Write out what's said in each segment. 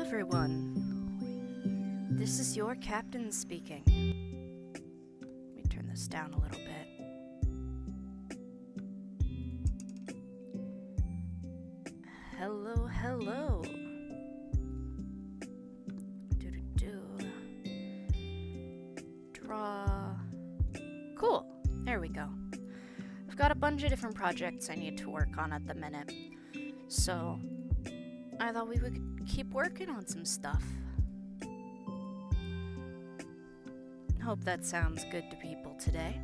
everyone. This is your captain speaking. Let me turn this down a little bit. Hello, hello. Draw. Cool. There we go. I've got a bunch of different projects I need to work on at the minute. So, I thought we would keep working on some stuff. Hope that sounds good to people today.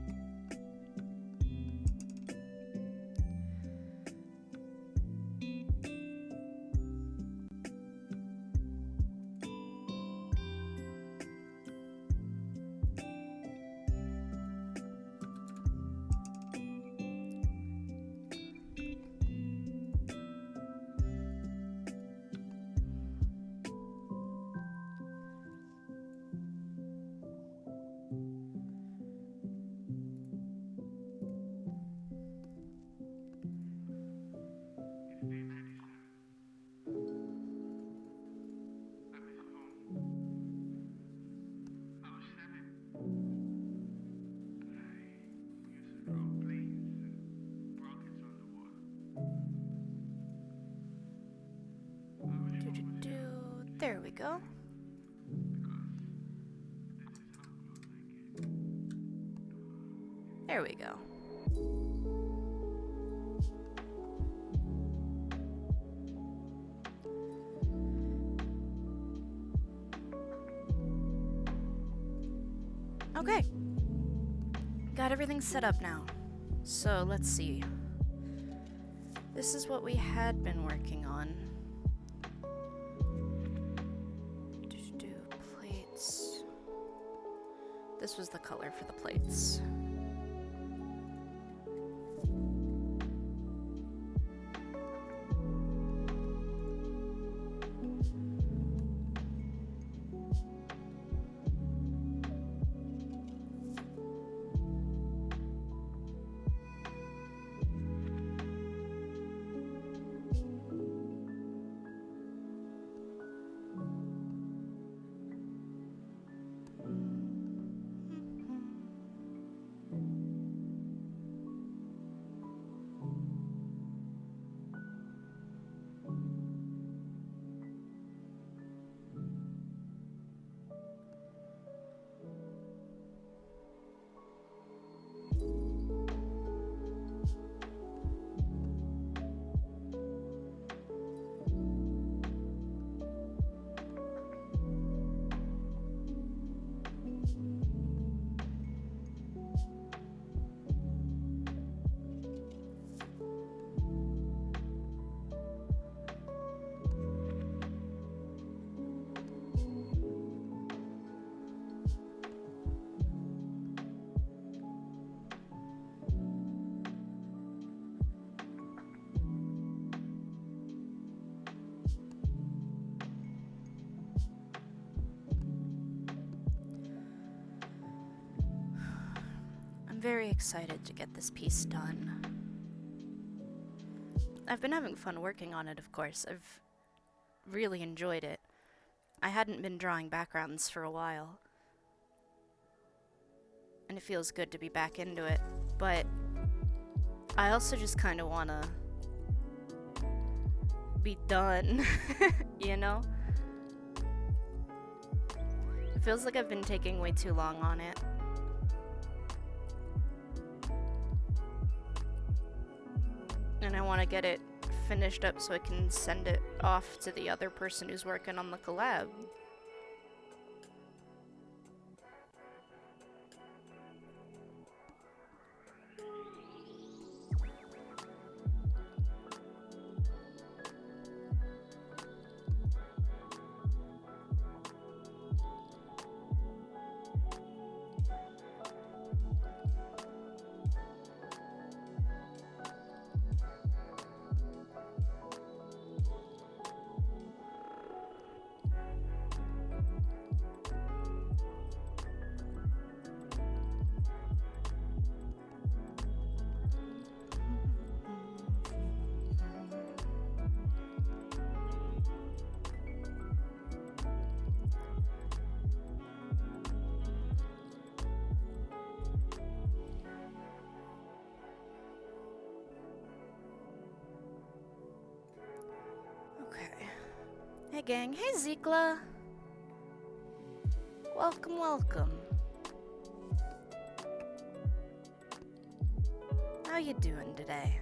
There we go. There we go. Okay. Got everything set up now. So let's see. This is what we had been working on. Plates. This was the color for the plates. Very excited to get this piece done. I've been having fun working on it, of course. I've really enjoyed it. I hadn't been drawing backgrounds for a while, and it feels good to be back into it, but I also just kind of want to be done, you know? It feels like I've been taking way too long on it. And I want to get it finished up so I can send it off to the other person who's working on the collab. Hey gang, hey Zikla. Welcome, welcome. How you doing today?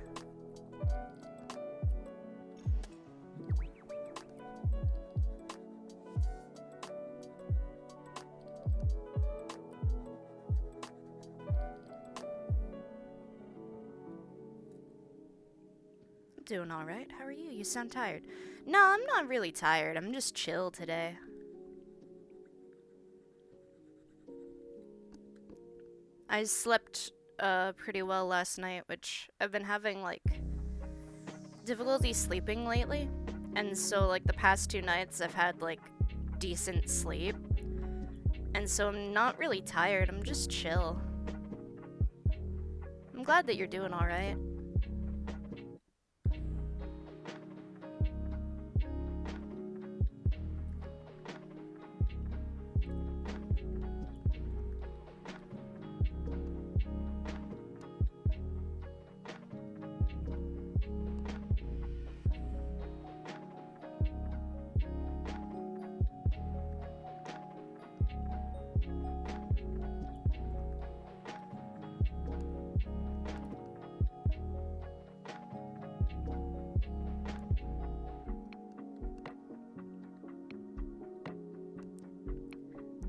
Doing alright. How are you? You sound tired. No, I'm not really tired. I'm just chill today. I slept pretty well last night, which I've been having like difficulty sleeping lately. And so like the past 2 nights I've had like decent sleep. And so I'm not really tired. I'm just chill. I'm glad that you're doing alright.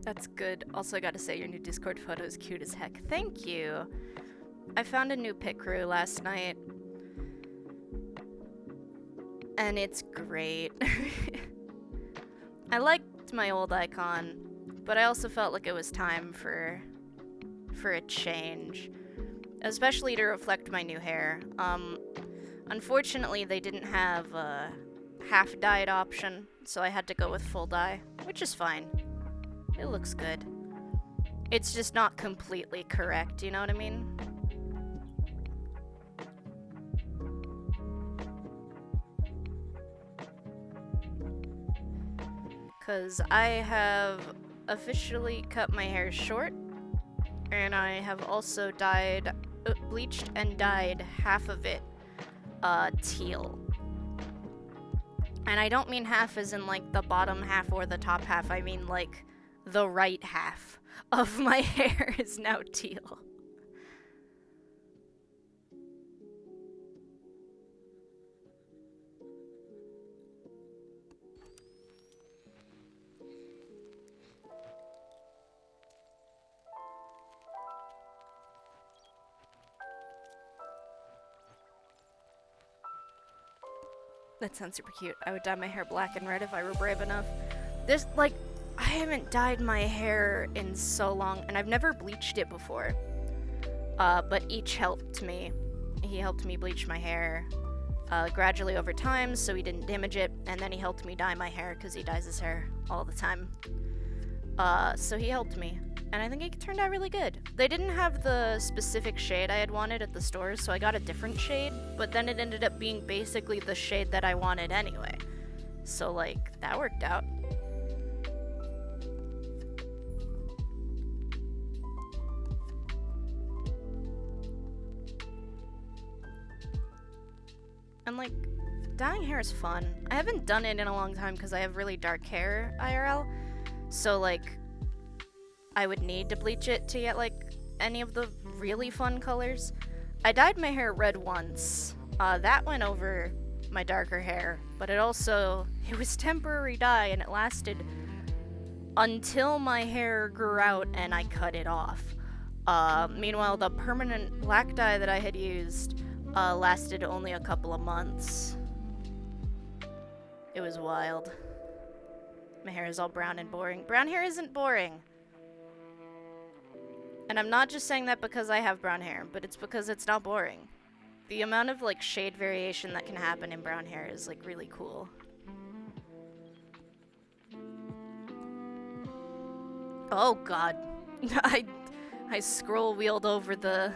That's good. Also, I gotta say, your new Discord photo is cute as heck. Thank you. I found a new pit crew last night. And it's great. I liked my old icon, but I also felt like it was time for a change. Especially to reflect my new hair. Unfortunately, they didn't have a half-dyed option, so I had to go with full dye, which is fine. It looks good. It's just not completely correct, you know what I mean? Because I have officially cut my hair short, and I have also bleached and dyed half of it teal. And I don't mean half as in like the bottom half or the top half, I mean like the right half of my hair is now teal. That sounds super cute. I would dye my hair black and red if I were brave enough. This, like, I haven't dyed my hair in so long, and I've never bleached it before. But each helped me. He helped me bleach my hair gradually over time, so he didn't damage it, and then he helped me dye my hair, because he dyes his hair all the time. So he helped me, and I think it turned out really good. They didn't have the specific shade I had wanted at the stores, so I got a different shade, but then it ended up being basically the shade that I wanted anyway. So, like, that worked out. And, like, dyeing hair is fun. I haven't done it in a long time because I have really dark hair IRL. So, like, I would need to bleach it to get, like, any of the really fun colors. I dyed my hair red once. That went over my darker hair, but it was temporary dye, and it lasted until my hair grew out and I cut it off. Meanwhile, the permanent black dye that I had used lasted only a couple of months. It was wild. My hair is all brown and boring. Brown hair isn't boring. And I'm not just saying that because I have brown hair, but it's because it's not boring. The amount of, like, shade variation that can happen in brown hair is, like, really cool. Oh god. I scroll wheeled over the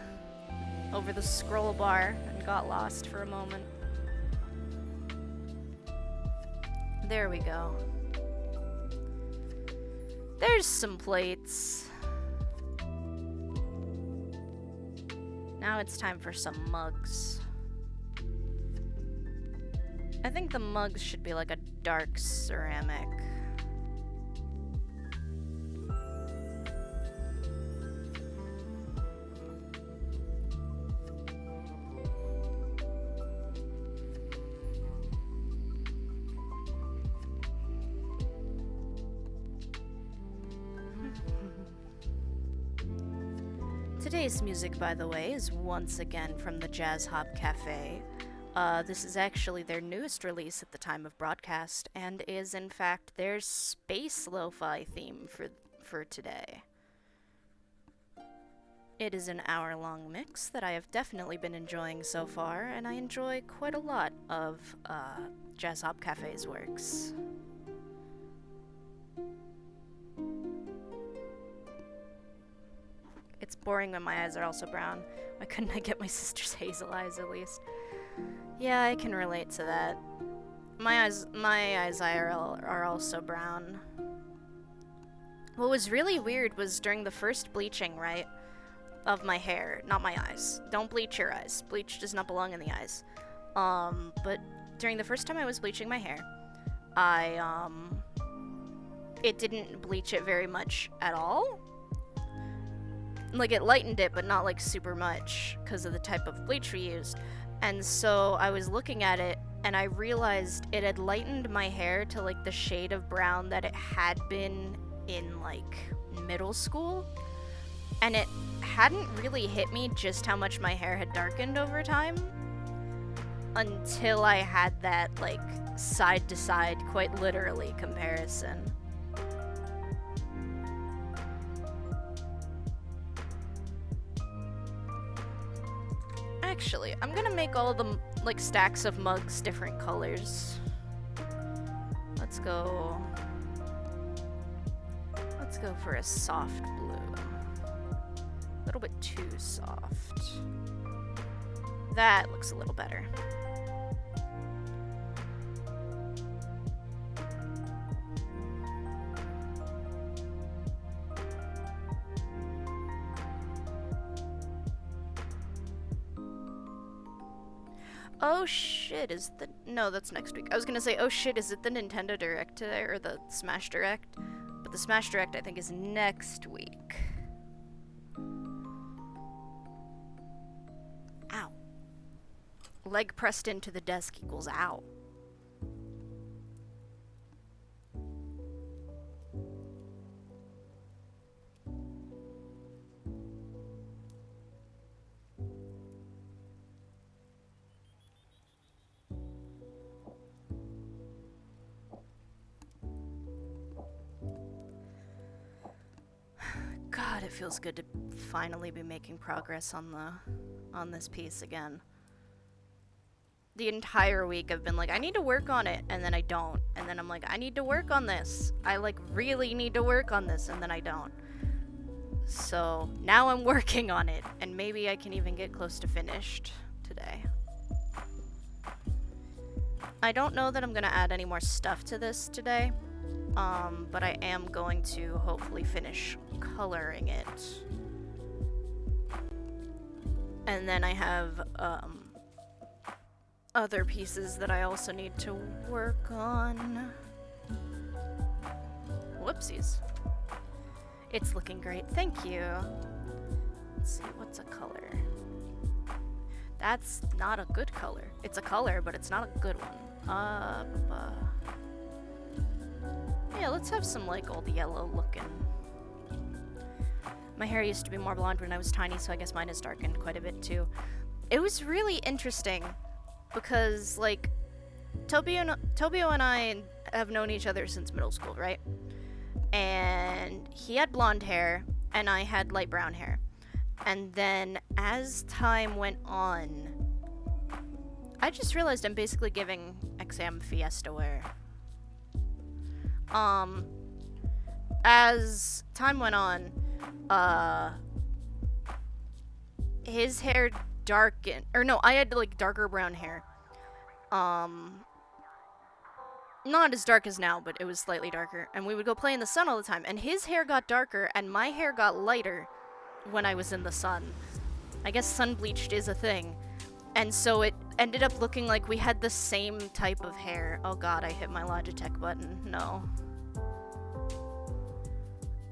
scroll bar and got lost for a moment. There we go. There's some plates. Now it's time for some mugs. I think the mugs should be like a dark ceramic. Today's music, by the way, is once again from the Jazz Hop Cafe. This is actually their newest release at the time of broadcast, and is in fact their space lo-fi theme for today. It is an hour-long mix that I have definitely been enjoying so far, and I enjoy quite a lot of Jazz Hop Cafe's works. It's boring when my eyes are also brown. Why couldn't I get my sister's hazel eyes at least? Yeah, I can relate to that. My eyes IRL are also brown. What was really weird was during the first bleaching, right, of my hair, not my eyes. Don't bleach your eyes. Bleach does not belong in the eyes. But during the first time I was bleaching my hair, it didn't bleach it very much at all. Like, it lightened it, but not, like, super much, because of the type of bleach we used. And so I was looking at it, and I realized it had lightened my hair to, like, the shade of brown that it had been in, like, middle school. And it hadn't really hit me just how much my hair had darkened over time until I had that, like, side-to-side, quite literally, comparison. Actually, I'm gonna make all the, like, stacks of mugs different colors. Let's go for a soft blue. A little bit too soft. That looks a little better. Oh shit, no, that's next week. I was gonna say, oh shit, is it the Nintendo Direct today, or the Smash Direct? But the Smash Direct, I think, is next week. Ow. Leg pressed into the desk equals ow. God, it feels good to finally be making progress on this piece again. The entire week I've been like, I need to work on it, and then I don't. And then I'm like, I need to work on this. I, like, really need to work on this, and then I don't. So now I'm working on it, and maybe I can even get close to finished today. I don't know that I'm gonna add any more stuff to this today. But I am going to hopefully finish coloring it. And then I have, other pieces that I also need to work on. Whoopsies. It's looking great, thank you. Let's see, what's a color? That's not a good color. It's a color, but it's not a good one. Yeah, let's have some, like, old yellow looking. My hair used to be more blonde when I was tiny, so I guess mine has darkened quite a bit too. It was really interesting because, like, Tobio and I have known each other since middle school, right? And he had blonde hair and I had light brown hair. And then as time went on, I just realized I'm basically giving XM Fiesta wear. As time went on, his hair darkened, or no, I had, like, darker brown hair. Not as dark as now, but it was slightly darker, and we would go play in the sun all the time, and his hair got darker, and my hair got lighter when I was in the sun. I guess sun bleached is a thing. And so ended up looking like we had the same type of hair. Oh god, I hit my Logitech button. No.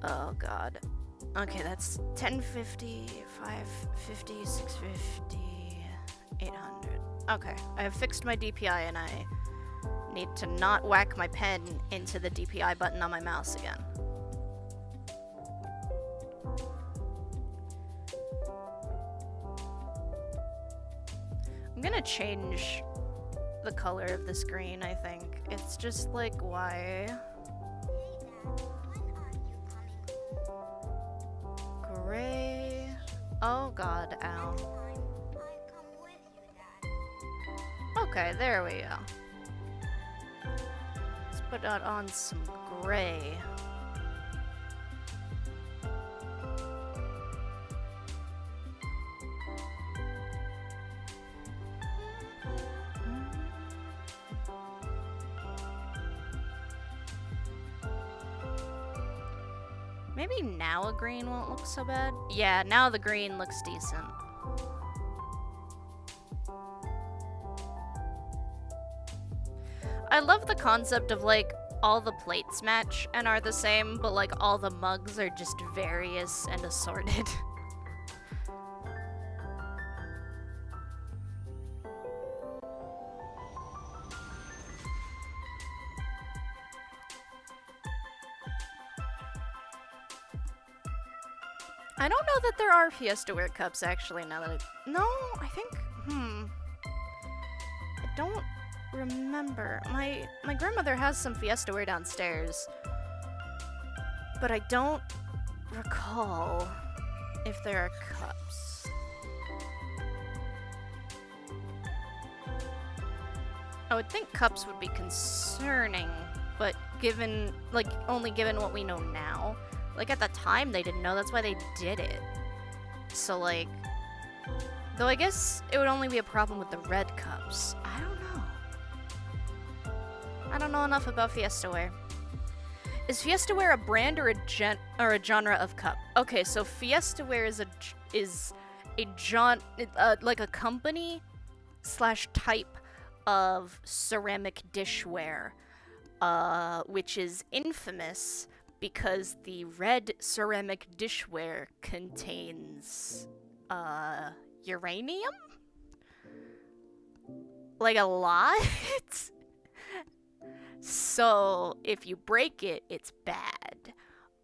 Oh god. Okay, that's 1050, 550, 650, 800. Okay, I have fixed my DPI and I need to not whack my pen into the DPI button on my mouse again. I'm gonna change the color of the screen, I think. It's just like, why? Gray. Oh god, ow. Okay, there we go. Let's put on some gray. Maybe now a green won't look so bad. Yeah, now the green looks decent. I love the concept of, like, all the plates match and are the same, but, like, all the mugs are just various and assorted. I don't know that there are Fiestaware cups, actually, now that No, I think... I don't remember. My grandmother has some Fiestaware downstairs, but I don't recall if there are cups. I would think cups would be concerning, but given, like, only given what we know now. Like, at the time, they didn't know. That's why they did it. So, like... Though I guess it would only be a problem with the red cups. I don't know. I don't know enough about Fiestaware. Is Fiestaware a brand or a genre of cup? Okay, so Fiestaware is like a company / type of ceramic dishware, which is infamous because the red ceramic dishware contains, uranium? Like, a lot? So, if you break it, it's bad.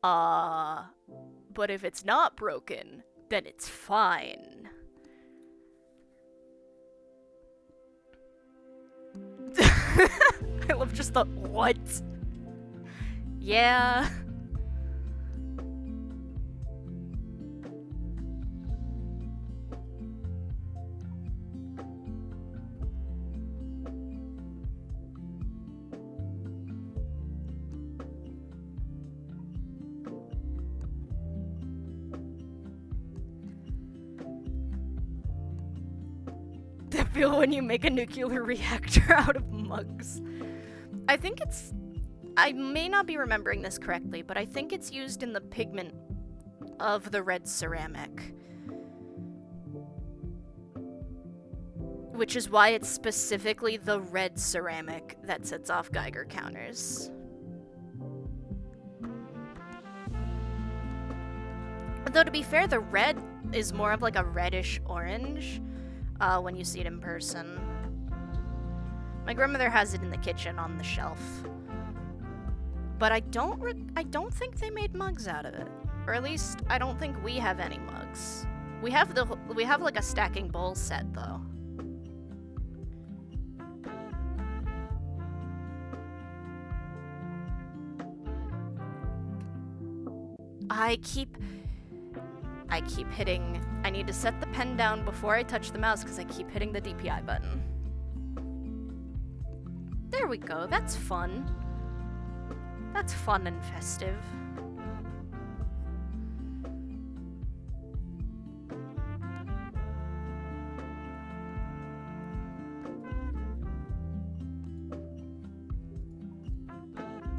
But if it's not broken, then it's fine. I love just the, what? Yeah. That feel when you make a nuclear reactor out of mugs. I think it's... I may not be remembering this correctly, but I think it's used in the pigment of the red ceramic. Which is why it's specifically the red ceramic that sets off Geiger counters. Though, to be fair, the red is more of like a reddish orange when you see it in person. My grandmother has it in the kitchen on the shelf. But I don't think they made mugs out of it. Or at least, I don't think we have any mugs. We have like a stacking bowl set, though. I keep hitting... I need to set the pen down before I touch the mouse because I keep hitting the DPI button. There we go, that's fun. That's fun and festive.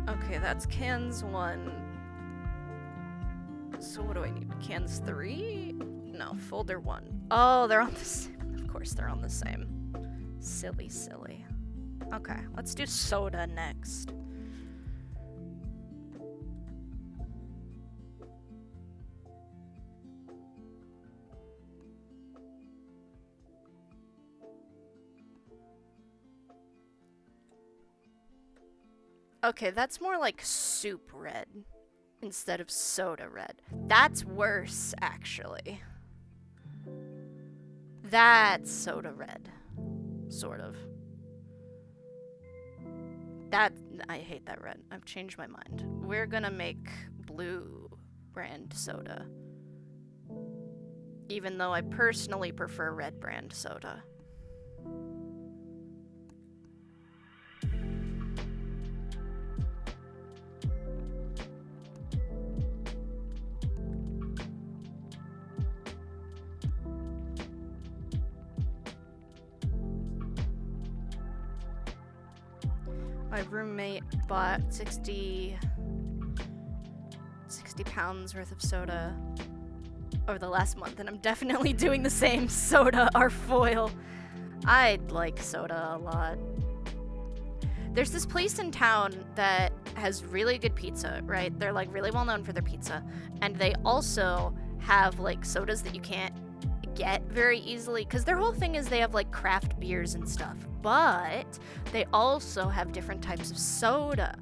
Okay, that's cans 1. So what do I need? Cans 3? No, folder 1. Oh, they're on the same. Of course they're on the same. Silly, silly. Okay, let's do soda next. Okay, that's more like soup red instead of soda red. That's worse, actually. That's soda red. Sort of. That, I hate that red. I've changed my mind. We're gonna make blue brand soda. Even though I personally prefer red brand soda. My roommate bought 60 pounds worth of soda over the last month, and I'm definitely doing the same. Soda, our foil. I like soda a lot. There's this place in town that has really good pizza, right? They're like really well known for their pizza, and they also have like sodas that you can't get very easily, because their whole thing is they have like craft beers and stuff, but they also have different types of soda.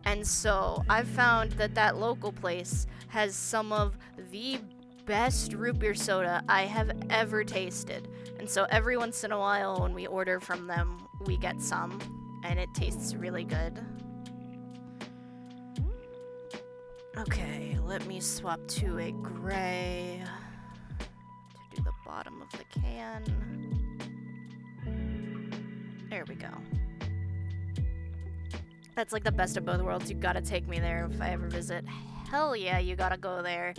And so I've found that that local place has some of the best root beer soda I have ever tasted. And so every once in a while when we order from them, we get some, and it tastes really good. Okay, let me swap to a gray to do the bottom of the can. There we go. That's like the best of both worlds. You gotta take me there if I ever visit. Hell yeah, you gotta go there.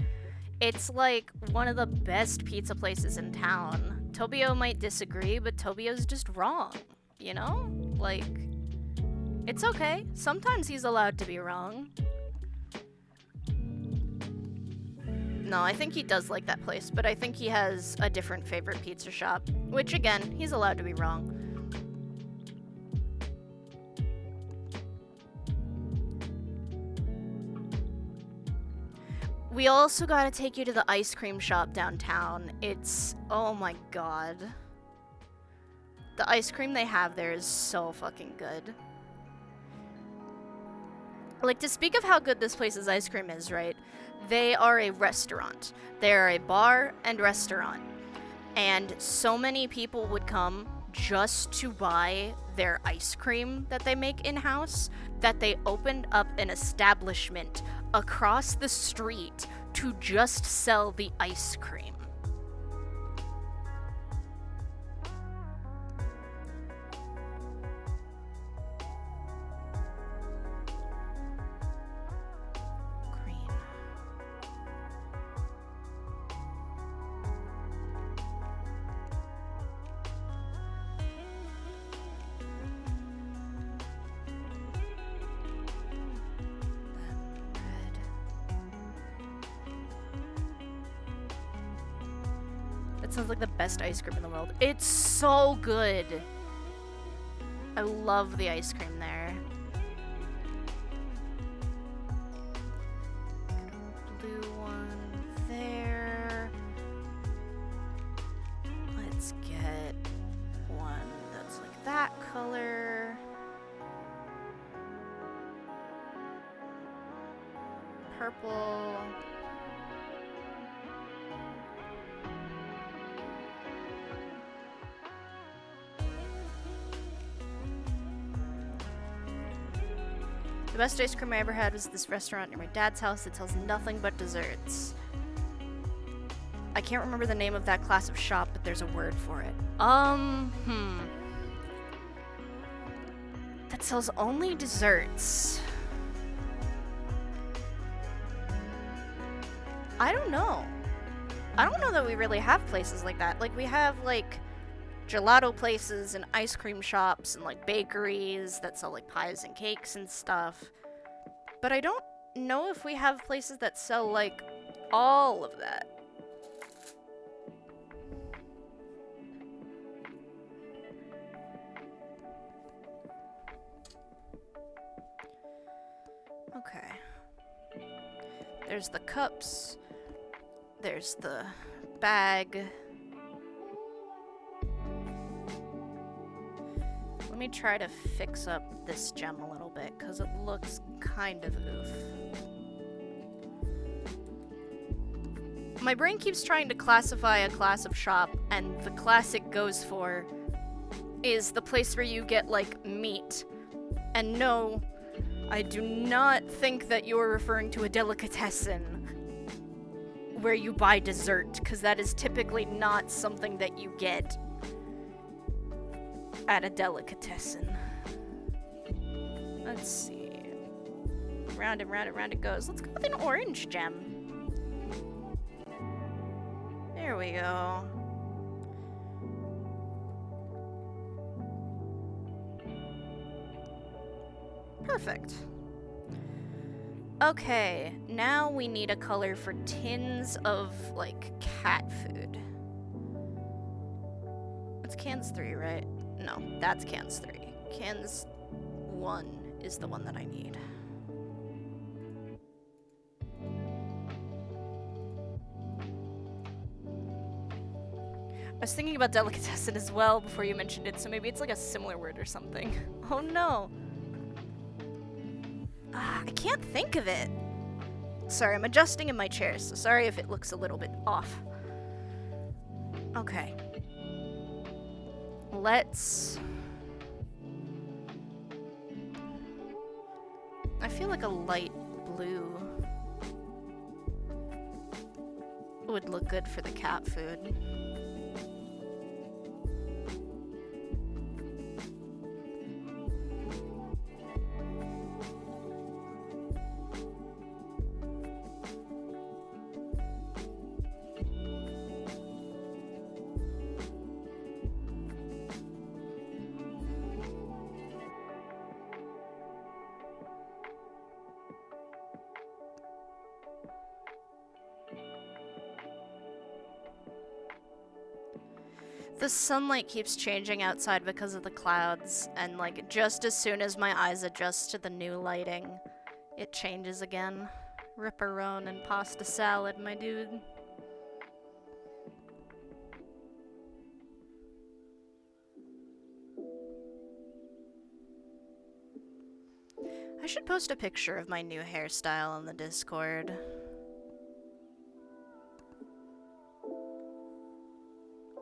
It's like one of the best pizza places in town. Tobio might disagree, but Tobio's just wrong, you know? Like, it's okay. Sometimes he's allowed to be wrong. No, I think he does like that place, but I think he has a different favorite pizza shop, which again, he's allowed to be wrong. We also gotta take you to the ice cream shop downtown. It's, oh my god. The ice cream they have there is so fucking good. Like, to speak of how good this place's ice cream is, right? They are a restaurant. They are a bar and restaurant. And so many people would come just to buy their ice cream that they make in-house that they opened up an establishment across the street to just sell the ice cream. Green. That sounds like the best ice cream in the world. It's so good. I love the ice cream there. Blue one there. Let's get one that's like that color. Purple. The best ice cream I ever had was this restaurant near my dad's house that sells nothing but desserts. I can't remember the name of that class of shop, but there's a word for it. That sells only desserts. I don't know. I don't know that we really have places like that. Like, we have, like, gelato places and ice cream shops and like bakeries that sell like pies and cakes and stuff. But I don't know if we have places that sell like all of that. Okay. There's the cups. There's the bag. Let me try to fix up this gem a little bit, because it looks kind of oof. My brain keeps trying to classify a class of shop, and the class it goes for is the place where you get, like, meat. And no, I do not think that you're referring to a delicatessen where you buy dessert, because that is typically not something that you get at a delicatessen. Let's see. Round and round and round it goes. Let's go with an orange gem. There we go. Perfect. Okay, now we need a color for tins of, like, cat food. It's cans 3, right? No, that's cans 3. Cans 1 is the one that I need. I was thinking about delicatessen as well before you mentioned it, so maybe it's like a similar word or something. Oh no. I can't think of it. Sorry, I'm adjusting in my chair, so sorry if it looks a little bit off. Okay. Let's... I feel like a light blue would look good for the cat food. The sunlight keeps changing outside because of the clouds, and like just as soon as my eyes adjust to the new lighting, it changes again. Ripperone and pasta salad, my dude. I should post a picture of my new hairstyle on the Discord.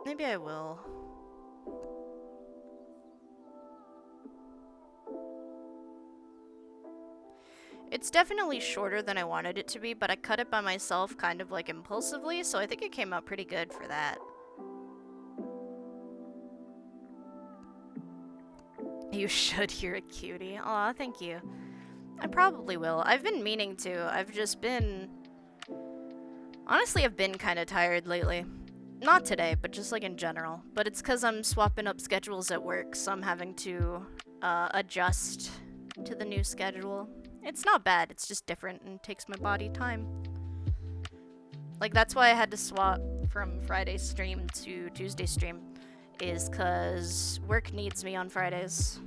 Maybe I will. It's definitely shorter than I wanted it to be, but I cut it by myself kind of like impulsively, so I think it came out pretty good for that. You should, you're a cutie. Aw, thank you. I probably will. I've been meaning to. I've just been... Honestly, I've been kind of tired lately. Not today, but just like in general. But it's because I'm swapping up schedules at work, so I'm having to adjust to the new schedule. It's not bad, it's just different and takes my body time. Like, that's why I had to swap from Friday stream to Tuesday stream, is because work needs me on Fridays.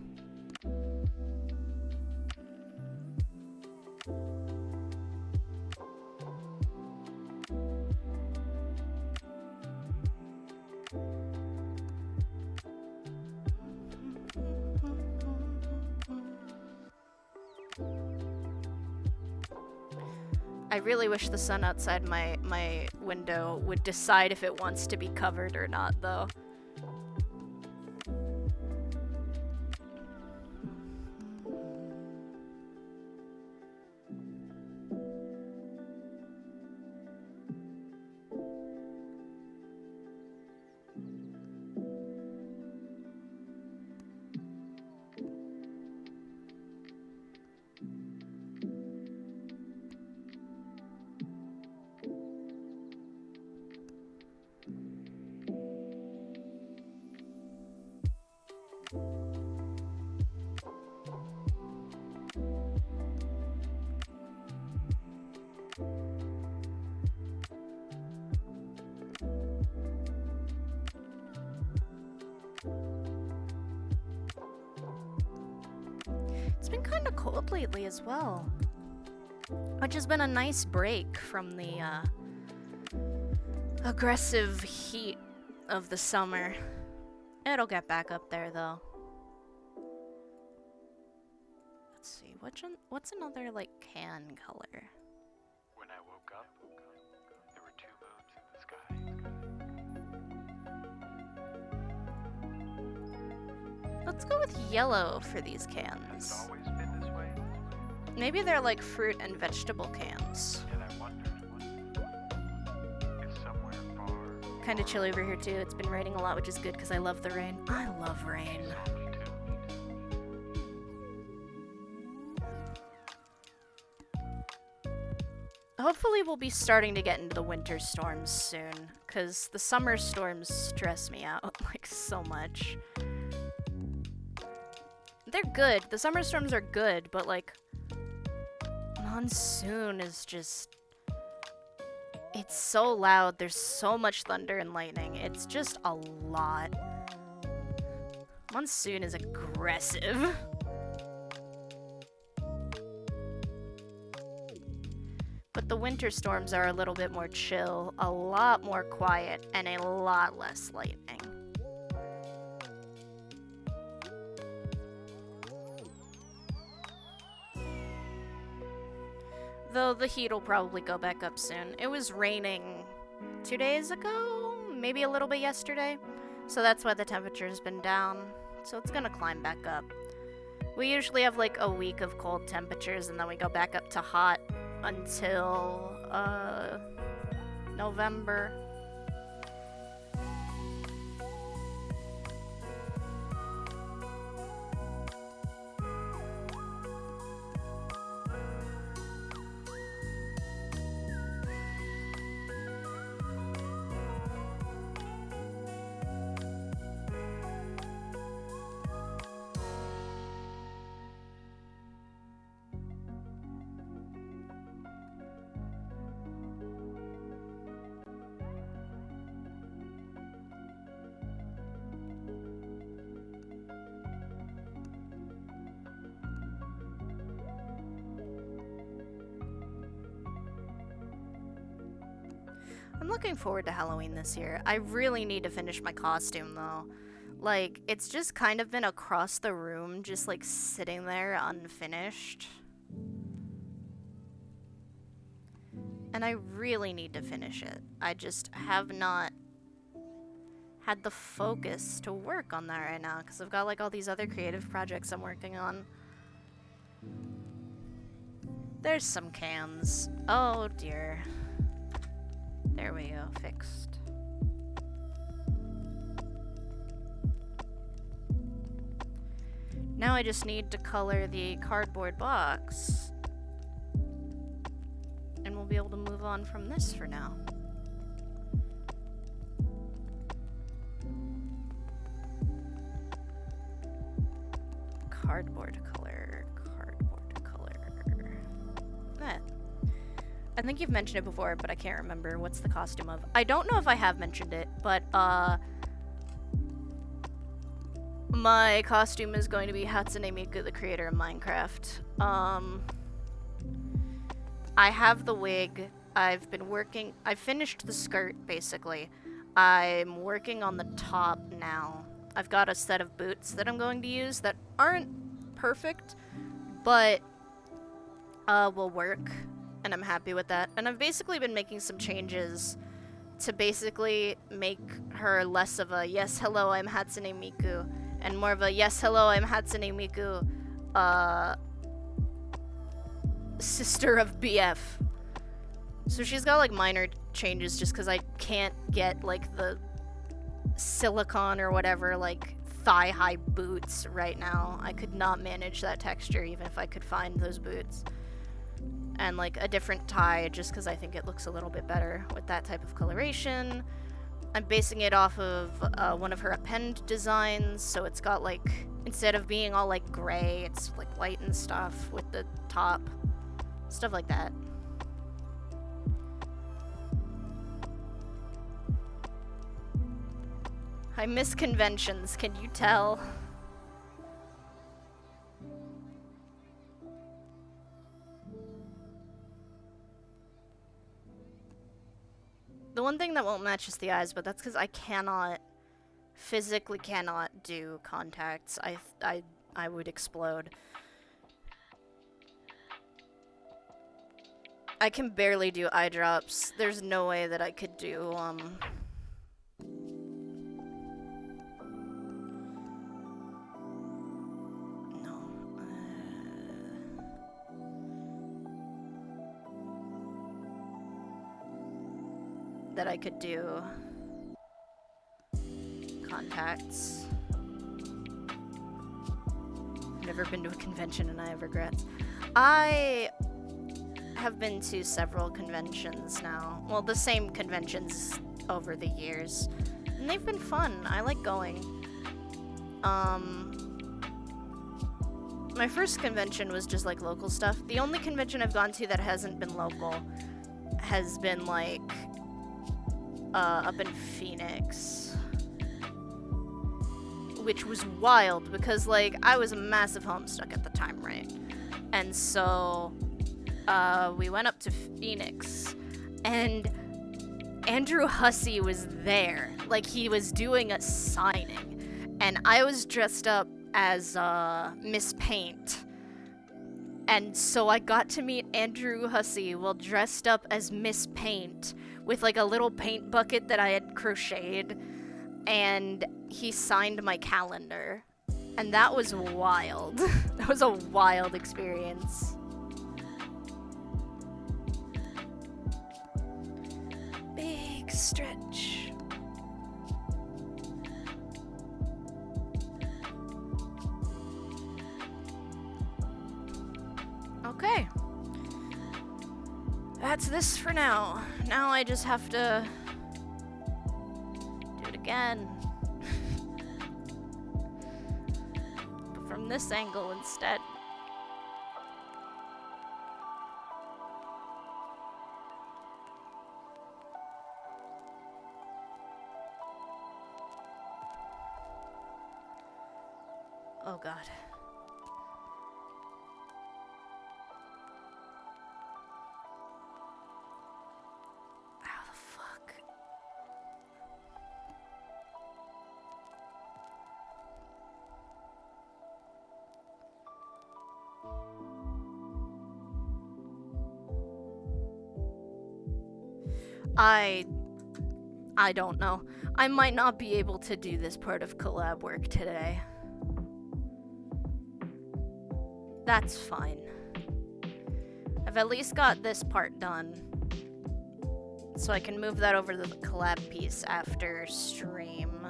I really wish the sun outside my window would decide if it wants to be covered or not, though. It's been kind of cold lately as well. which has been a nice break from the aggressive heat of the summer. It'll get back up there though. Let's see, what's another like can color? When I woke up, there were 2 moons in the sky. Let's go with yellow for these It's cans. always been this way, Maybe they're like fruit and vegetable cans. yet I wondered if somewhere far, Kind of chilly over here too. It's been raining a lot, which is good because I love the rain. I love rain. only 2. Hopefully we'll be starting to get into the winter storms soon, because the summer storms stress me out, like, so much. They're good. The summer storms are good, but, like, monsoon is just... It's so loud. There's so much thunder and lightning. It's just a lot. Monsoon is aggressive. But the winter storms are a little bit more chill, a lot more quiet, and a lot less lightning. Though the heat will probably go back up soon. It was raining 2 days ago, maybe a little bit yesterday, so that's why the temperature's been down. So it's gonna climb back up. We usually have like a week of cold temperatures and then we go back up to hot until November. I'm looking forward to Halloween this year. I really need to finish my costume though. Like, it's just kind of been across the room, just like sitting there unfinished. And I really need to finish it. I just have not had the focus to work on that right now because I've got like all these other creative projects I'm working on. There's some cans. Oh dear. There we go, fixed. Now I just need to color the cardboard box. And we'll be able to move on from this for now. Cardboard color, cardboard color. That. I think you've mentioned it before, but I can't remember what's the costume of. I don't know if I have mentioned it, but my costume is going to be Hatsune Miku, the creator of Minecraft. I have the wig. I've finished the skirt, basically. I'm working on the top now. I've got a set of boots that I'm going to use that aren't perfect, but will work. And I'm happy with that. And I've basically been making some changes to basically make her less of a yes, hello, I'm Hatsune Miku, and more of a yes, hello, I'm Hatsune Miku, sister of BF. So she's got like minor changes just because I can't get like the silicone or whatever, like thigh-high boots right now. I could not manage that texture even if I could find those boots. And like a different tie just because I think it looks a little bit better with that type of coloration. I'm basing it off of one of her append designs, so it's got like, instead of being all like gray, it's like white and stuff with the top, stuff like that. I miss conventions, can you tell? one thing that won't match is the eyes, but that's because I physically cannot do contacts. I would explode. I can barely do eye drops. There's no way that I could do, no. That I could do contacts. Never been to a convention and I have regrets. I have been to several conventions now. Well, the same conventions over the years. And they've been fun. I like going. My first convention was just like local stuff. The only convention I've gone to that hasn't been local has been like up in Phoenix. Which was wild because like I was a massive homestuck at the time, right? And so we went up to Phoenix and Andrew Hussey was there. Like he was doing a signing and I was dressed up as Miss Paint. And so I got to meet Andrew Hussey while dressed up as Miss Paint with like a little paint bucket that I had crocheted, and he signed my calendar. And that was wild. That was a wild experience. Big stretch. Okay. That's this for now. Now I just have to do it again. But from this angle instead. Oh god. How the fuck? I don't know. I might not be able to do this part of collab work today. That's fine. I've at least got this part done. So I can move that over to the collab piece after stream.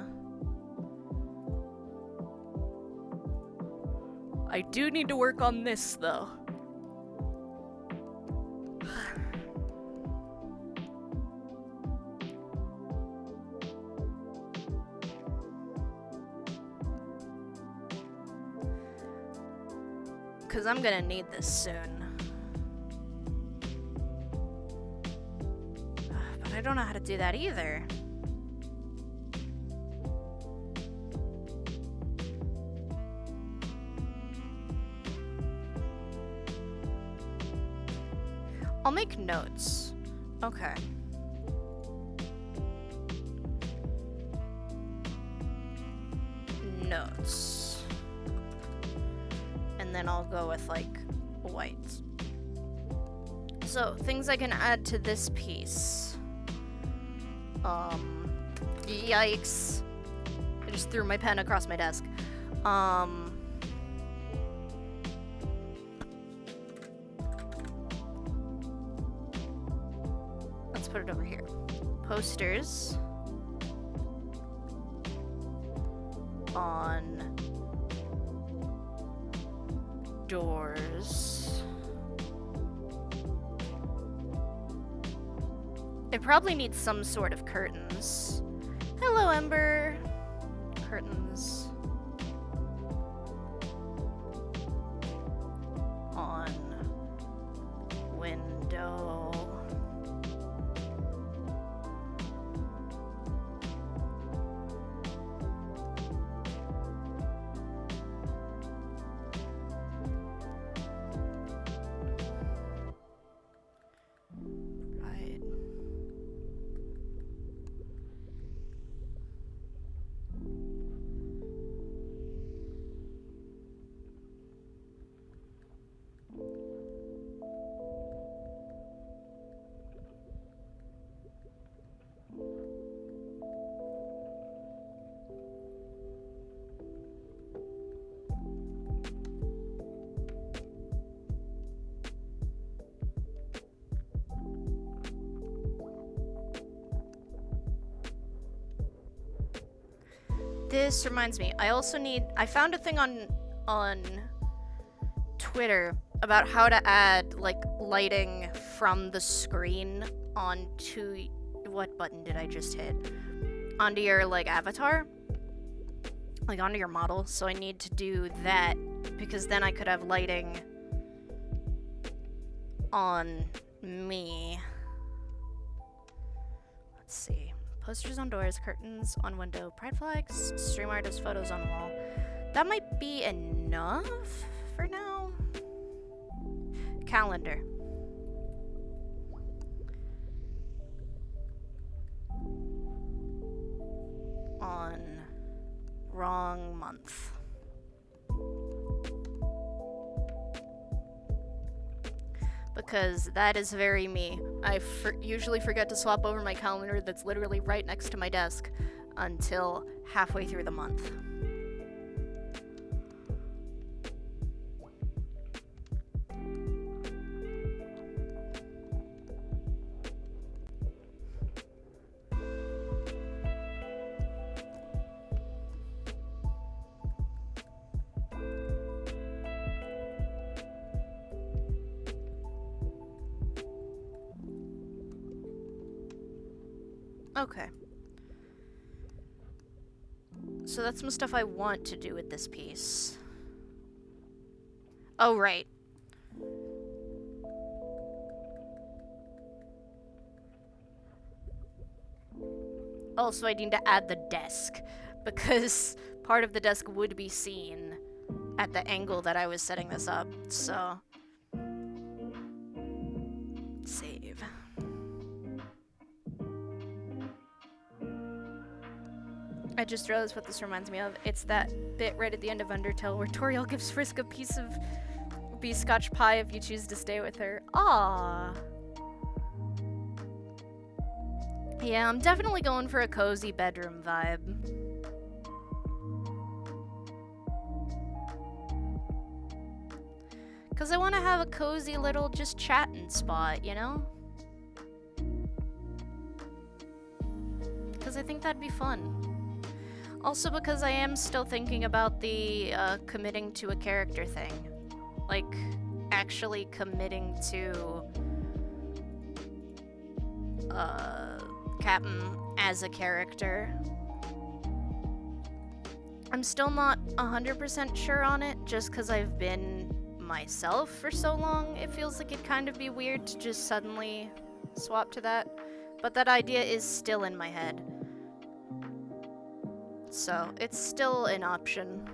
I do need to work on this though. Because I'm gonna need this soon. But I don't know how to do that either. I'll make notes. Okay. Notes. And then I'll go with like white. So things I can add to this piece. Yikes. I just threw my pen across my desk. Let's put it over here. Posters on doors. It probably needs some sort of curtains. Hello, Ember. Curtains. On window. This reminds me, I found a thing on Twitter about how to add, like, lighting from the screen onto... What button did I just hit? Onto your, like, avatar? Like, onto your model. So I need to do that, because then I could have lighting on me. Let's see. Posters on doors, curtains on window, pride flags, stream artist photos on wall. That might be enough for now. Calendar. On wrong month. Because that is very me. I usually forget to swap over my calendar that's literally right next to my desk until halfway through the month. Okay. So that's some stuff I want to do with this piece. Oh, right. Also, I need to add the desk, because part of the desk would be seen at the angle that I was setting this up, so... Save. I just realized what this reminds me of. It's that bit right at the end of Undertale where Toriel gives Frisk a piece of bee-scotch pie if you choose to stay with her. Aww. Yeah, I'm definitely going for a cozy bedroom vibe. Because I want to have a cozy little just chatting spot, you know? Because I think that'd be fun. Also because I am still thinking about the committing to a character thing. Like, actually committing to Captain as a character. I'm still not 100% sure on it, just because I've been myself for so long. It feels like it'd kind of be weird to just suddenly swap to that. But that idea is still in my head. So, it's still an option.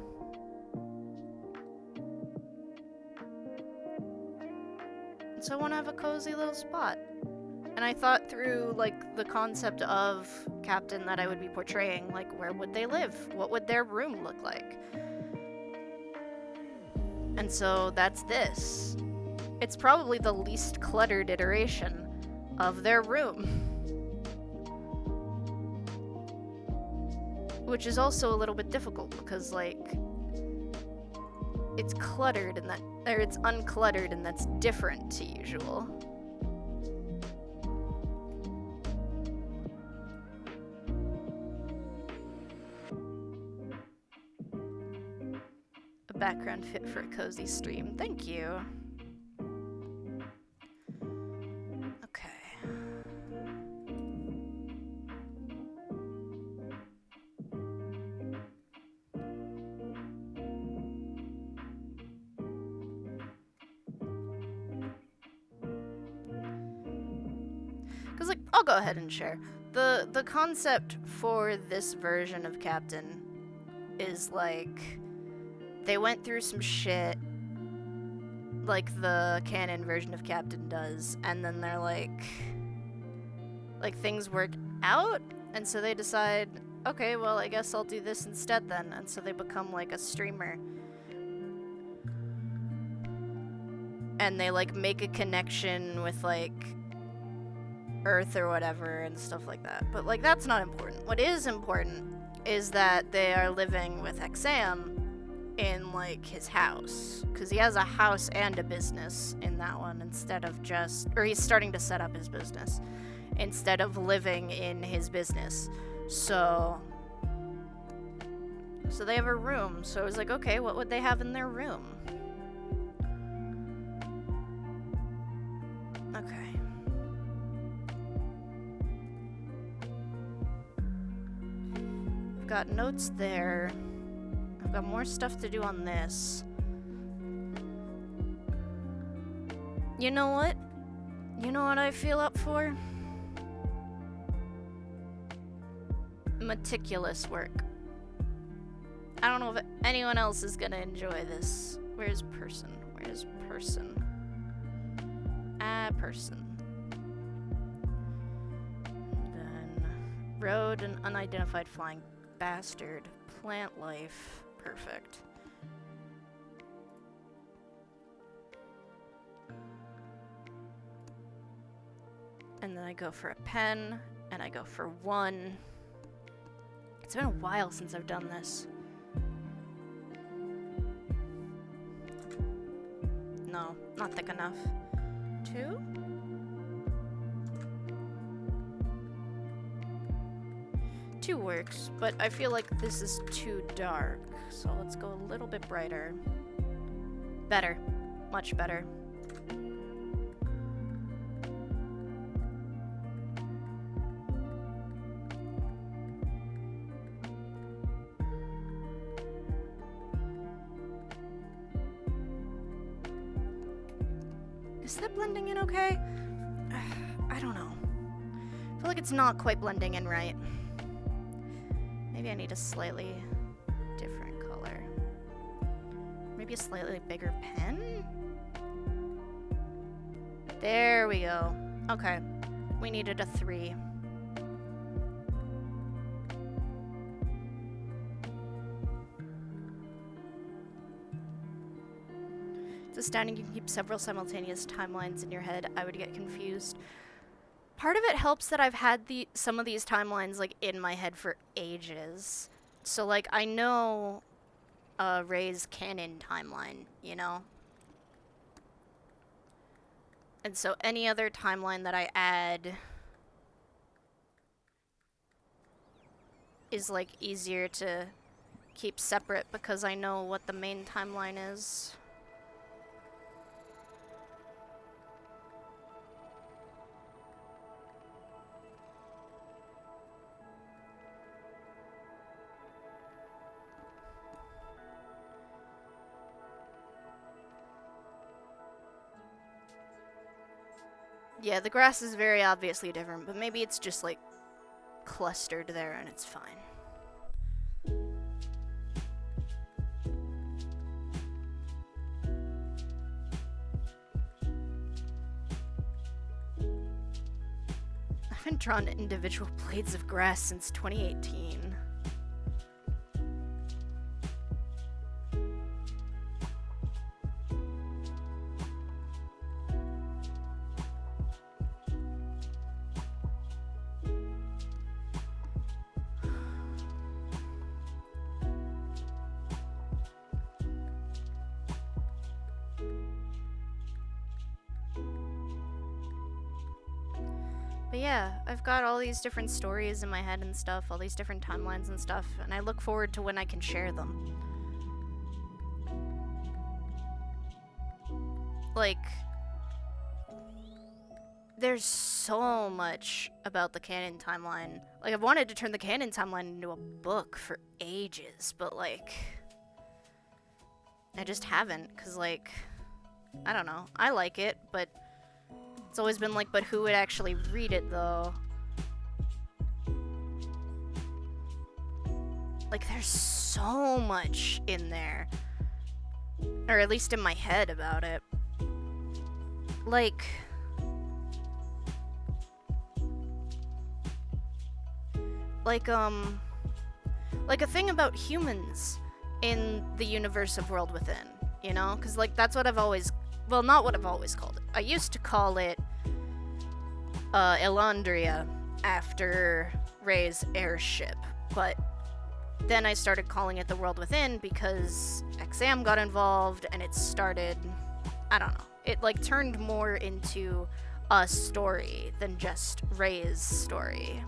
So I want to have a cozy little spot. And I thought through, like, the concept of Captain that I would be portraying. Like, where would they live? What would their room look like? And so that's this. It's probably the least cluttered iteration of their room. Which is also a little bit difficult because, like, it's cluttered and it's uncluttered and that's different to usual. A background fit for a cozy stream. Thank you. Okay. Because, like, I'll go ahead and share. The concept for this version of Captain is, like, they went through some shit, like the canon version of Captain does, and then they're like, things work out, and so they decide, okay, well, I guess I'll do this instead then, and so they become, like, a streamer. And they, like, make a connection with, like, Earth or whatever and stuff like that. But, like, that's not important. What is important is that they are living with Hexam in, like, his house. Because he has a house and a business in that one instead of just... Or he's starting to set up his business instead of living in his business. So... So they have a room. So I was like, okay, what would they have in their room? Okay. I've got notes there. I've got more stuff to do on this. You know what? You know what I feel up for? Meticulous work. I don't know if anyone else is gonna enjoy this. Where's person? Where's person? Person. Then road and unidentified flying bastard. Plant life. Perfect. And then I go for a pen, and I go for 1. It's been a while since I've done this. No, not thick enough. 2? Two works, but I feel like this is too dark, so let's go a little bit brighter. Better. Much better. Is that blending in okay? I don't know. I feel like it's not quite blending in right. Maybe I need a slightly different color. Maybe a slightly bigger pen? There we go. Okay. We needed a 3. It's astounding you can keep several simultaneous timelines in your head. I would get confused. Part of it helps that I've had some of these timelines like in my head for ages. So like I know Ray's canon timeline, you know? And so any other timeline that I add is like easier to keep separate because I know what the main timeline is. Yeah, the grass is very obviously different, but maybe it's just like clustered there and it's fine. I haven't drawn individual blades of grass since 2018. But yeah, I've got all these different stories in my head and stuff, all these different timelines and stuff, and I look forward to when I can share them. Like, there's so much about the canon timeline. Like, I've wanted to turn the canon timeline into a book for ages, but like, I just haven't, because like, I don't know, I like it, but it's always been like, but who would actually read it, though? Like, there's so much in there. Or at least in my head about it. Like a thing about humans in the universe of World Within, you know? Because, like, that's what I've always... Well, not what I've always called it. I used to call it Elandria after Ray's airship, but then I started calling it the World Within because Exam got involved and it started, I don't know, it like turned more into a story than just Ray's story.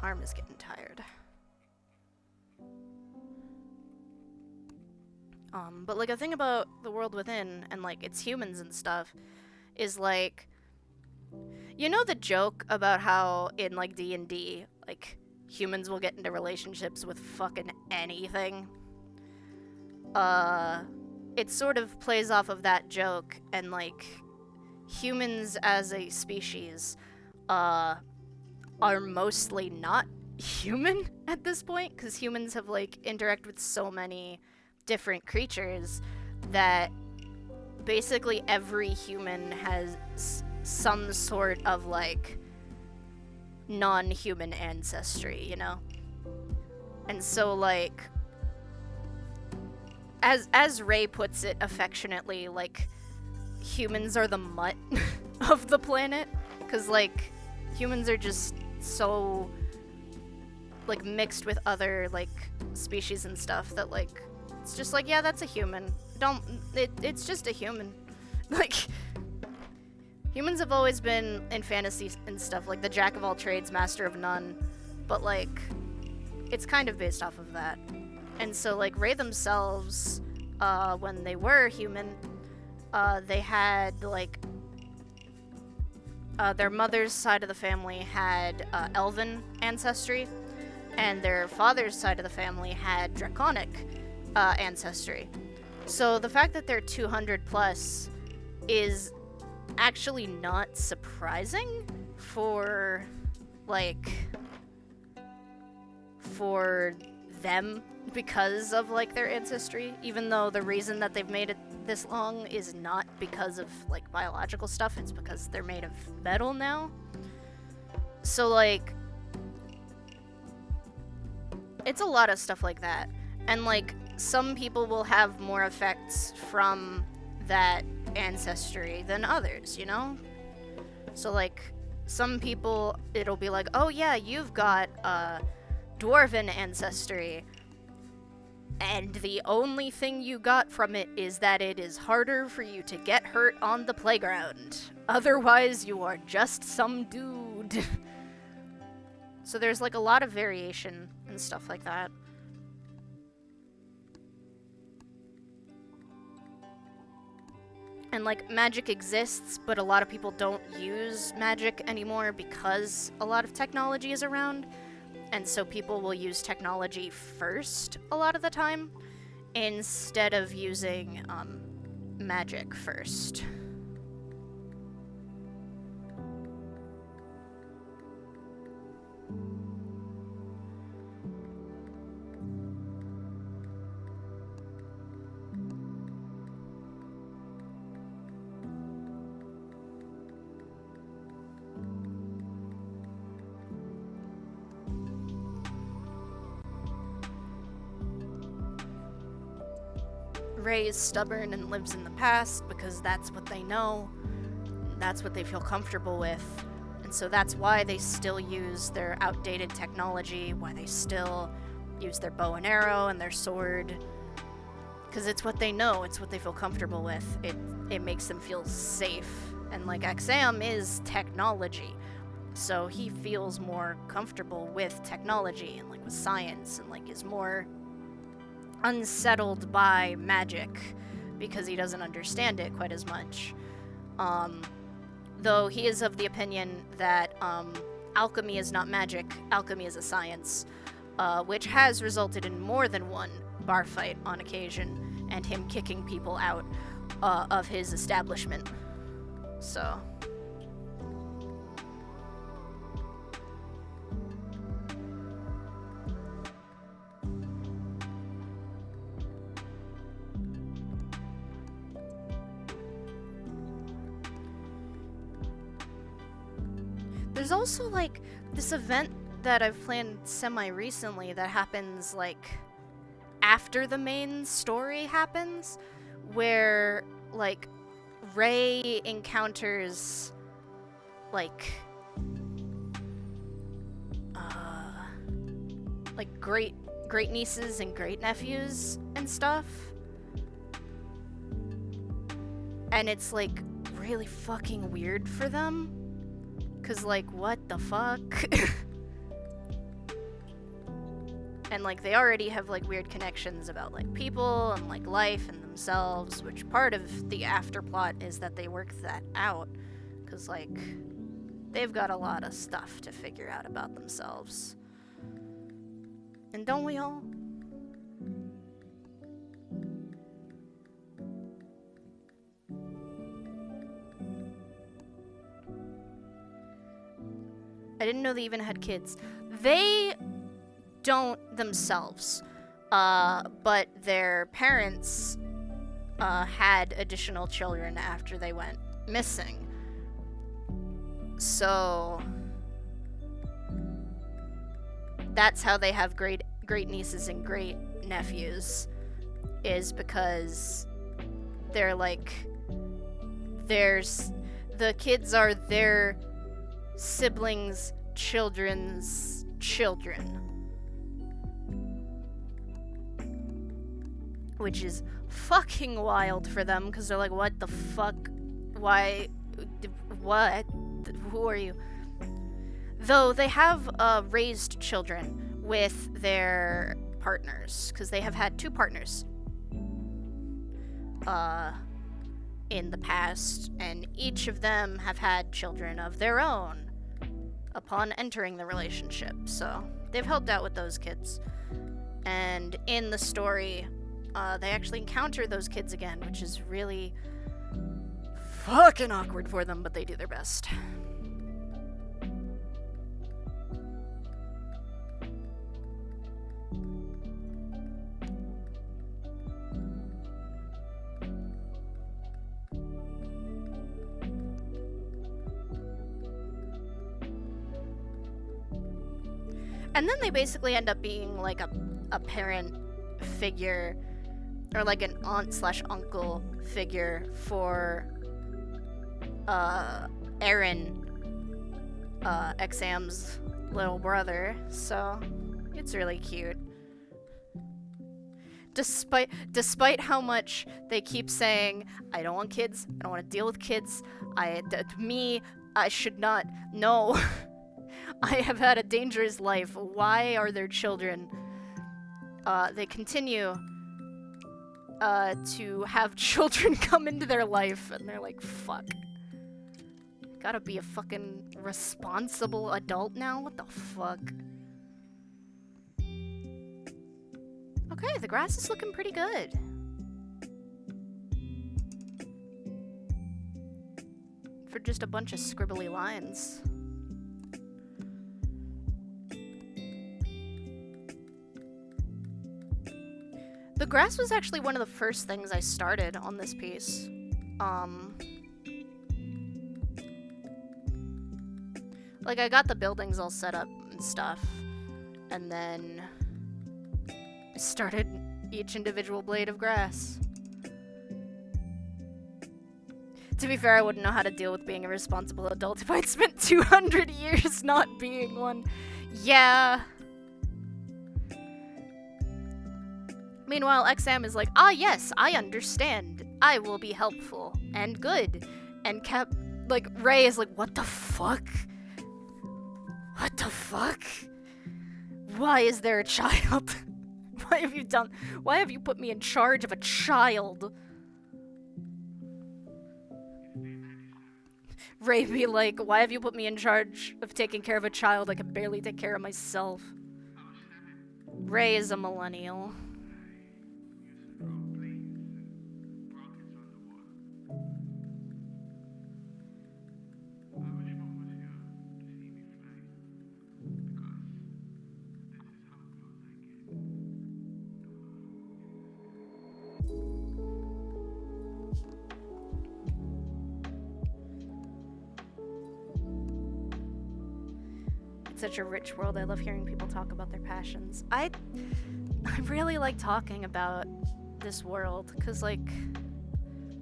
arm is getting tired. But like a thing about the world within and like its humans and stuff is like, you know the joke about how in like D&D, like humans will get into relationships with fucking anything? It sort of plays off of that joke, and like humans as a species are mostly not human at this point, because humans have like interacted with so many different creatures that basically every human has some sort of like non-human ancestry, you know? And so like as Ray puts it affectionately, like humans are the mutt of the planet, because like humans are just so like mixed with other like species and stuff that like it's just like, yeah, that's a human. It's just a human. Like humans have always been in fantasy and stuff like the jack of all trades, master of none, but like it's kind of based off of that. And so like Ray themselves, when they were human, they had like their mother's side of the family had elven ancestry, and their father's side of the family had draconic ancestry. So the fact that they're 200 plus is actually not surprising for them because of like their ancestry, even though the reason that they've made it this long is not because of like biological stuff, it's because they're made of metal now. So like it's a lot of stuff like that, and like some people will have more effects from that ancestry than others, you know? So like some people it'll be like, oh yeah, you've got dwarven ancestry, and the only thing you got from it is that it is harder for you to get hurt on the playground. Otherwise, you are just some dude. So there's like a lot of variation and stuff like that. And like magic exists, but a lot of people don't use magic anymore because a lot of technology is around. And so people will use technology first a lot of the time, instead of using magic first. Ray is stubborn and lives in the past because that's what they know, that's what they feel comfortable with, and so that's why they still use their outdated technology, why they still use their bow and arrow and their sword, because it's what they know, it's what they feel comfortable with. It makes them feel safe, and like Axam is technology, so he feels more comfortable with technology and like with science, and like is more unsettled by magic because he doesn't understand it quite as much. Though he is of the opinion that alchemy is not magic, alchemy is a science, which has resulted in more than one bar fight on occasion and him kicking people out of his establishment. So there's also like this event that I've planned semi-recently that happens like after the main story happens, where like Ray encounters like great nieces and great nephews and stuff, and it's like really fucking weird for them. 'Cause, like, what the fuck? And, like, they already have, like, weird connections about, like, people and, like, life and themselves, which part of the afterplot is that they work that out. Because, like, they've got a lot of stuff to figure out about themselves. And don't we all? I didn't know they even had kids. They don't themselves, but their parents had additional children after they went missing. So that's how they have great nieces and great nephews, is because they're like, the kids are their siblings' children's children. Which is fucking wild for them, because they're like, what the fuck? Why? What? Who are you? Though they have raised children with their partners, because they have had 2 partners in the past, and each of them have had children of their own upon entering the relationship. So they've helped out with those kids. And in the story, they actually encounter those kids again, which is really fucking awkward for them, but they do their best. And then they basically end up being like a parent figure, or like an aunt/uncle figure for Aaron, Exam's little brother. So it's really cute. Despite how much they keep saying, I don't want kids, I don't want to deal with kids, I should not know. I have had a dangerous life. Why are there children? They continue to have children come into their life, and they're like, fuck. Gotta be a fucking responsible adult now? What the fuck? Okay, the grass is looking pretty good. For just a bunch of scribbly lines. The grass was actually one of the first things I started on this piece. Like, I got the buildings all set up and stuff, and then I started each individual blade of grass. To be fair, I wouldn't know how to deal with being a responsible adult if I'd spent 200 years not being one. Yeah. Meanwhile, XM is like, yes, I understand. I will be helpful and good. And Ray is like, what the fuck? What the fuck? Why is there a child? Why have you put me in charge of a child? Ray be like, why have you put me in charge of taking care of a child? I can barely take care of myself. Ray is a millennial. Such a rich world. I love hearing people talk about their passions. I really like talking about this world, because, like,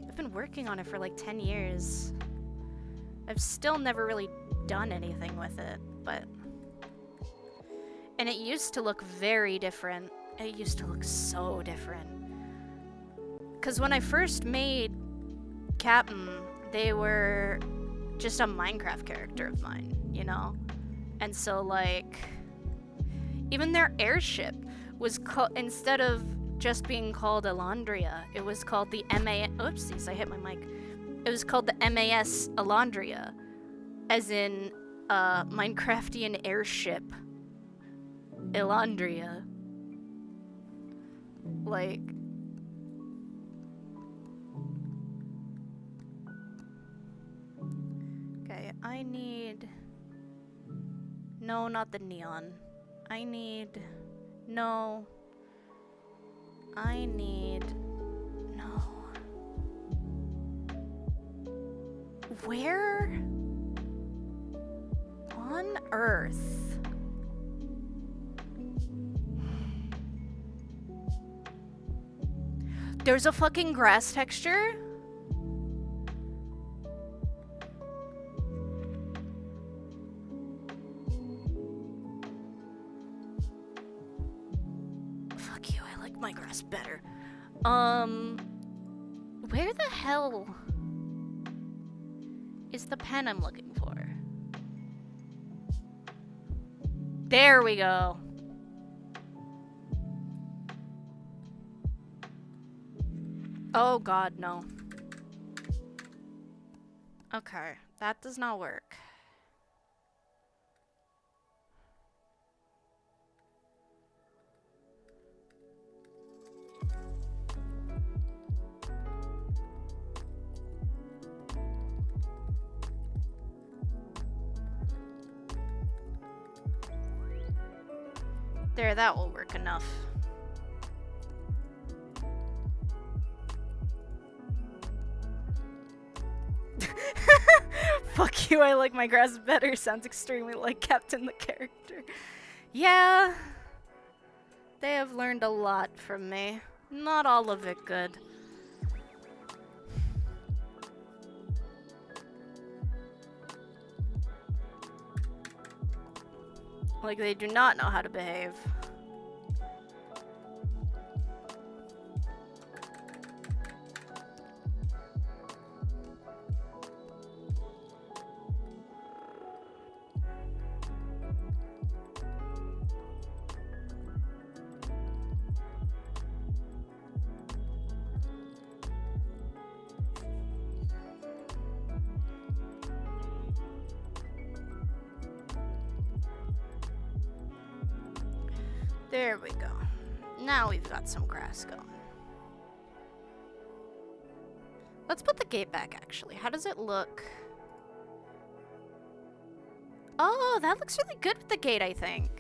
I've been working on it for, like, 10 years. I've still never really done anything with it, but... And it used to look very different. It used to look so different. Because when I first made Captain, they were just a Minecraft character of mine, you know? And so, like, even their airship was instead of just being called Elandria, it was called the oopsies, I hit my mic. It was called the MAS Elandria, as in Minecraftian airship Elandria. Like, okay, I need, no, not the neon. I need, no, I need, no. Where on earth? There's a fucking grass texture? Fuck you, I like my grass better. Where the hell is the pen I'm looking for? There we go. Oh god, no. Okay, that does not work. There, that will work enough. Fuck you, I like my grass better. Sounds extremely like Captain the character. Yeah. They have learned a lot from me. Not all of it good. Like, they do not know how to behave. There we go. Now we've got some grass going. Let's put the gate back, actually. How does it look? Oh, that looks really good with the gate, I think.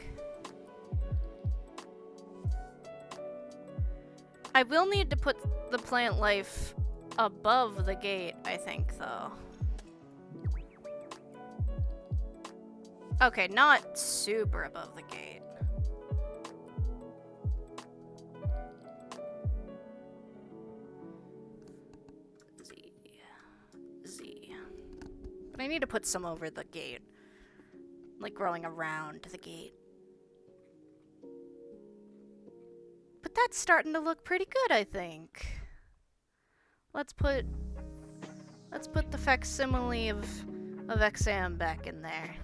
I will need to put the plant life above the gate, I think, though. Okay, not super above the gate. But I need to put some over the gate. Like growing around the gate. But that's starting to look pretty good, I think. Let's put the facsimile of Exam back in there.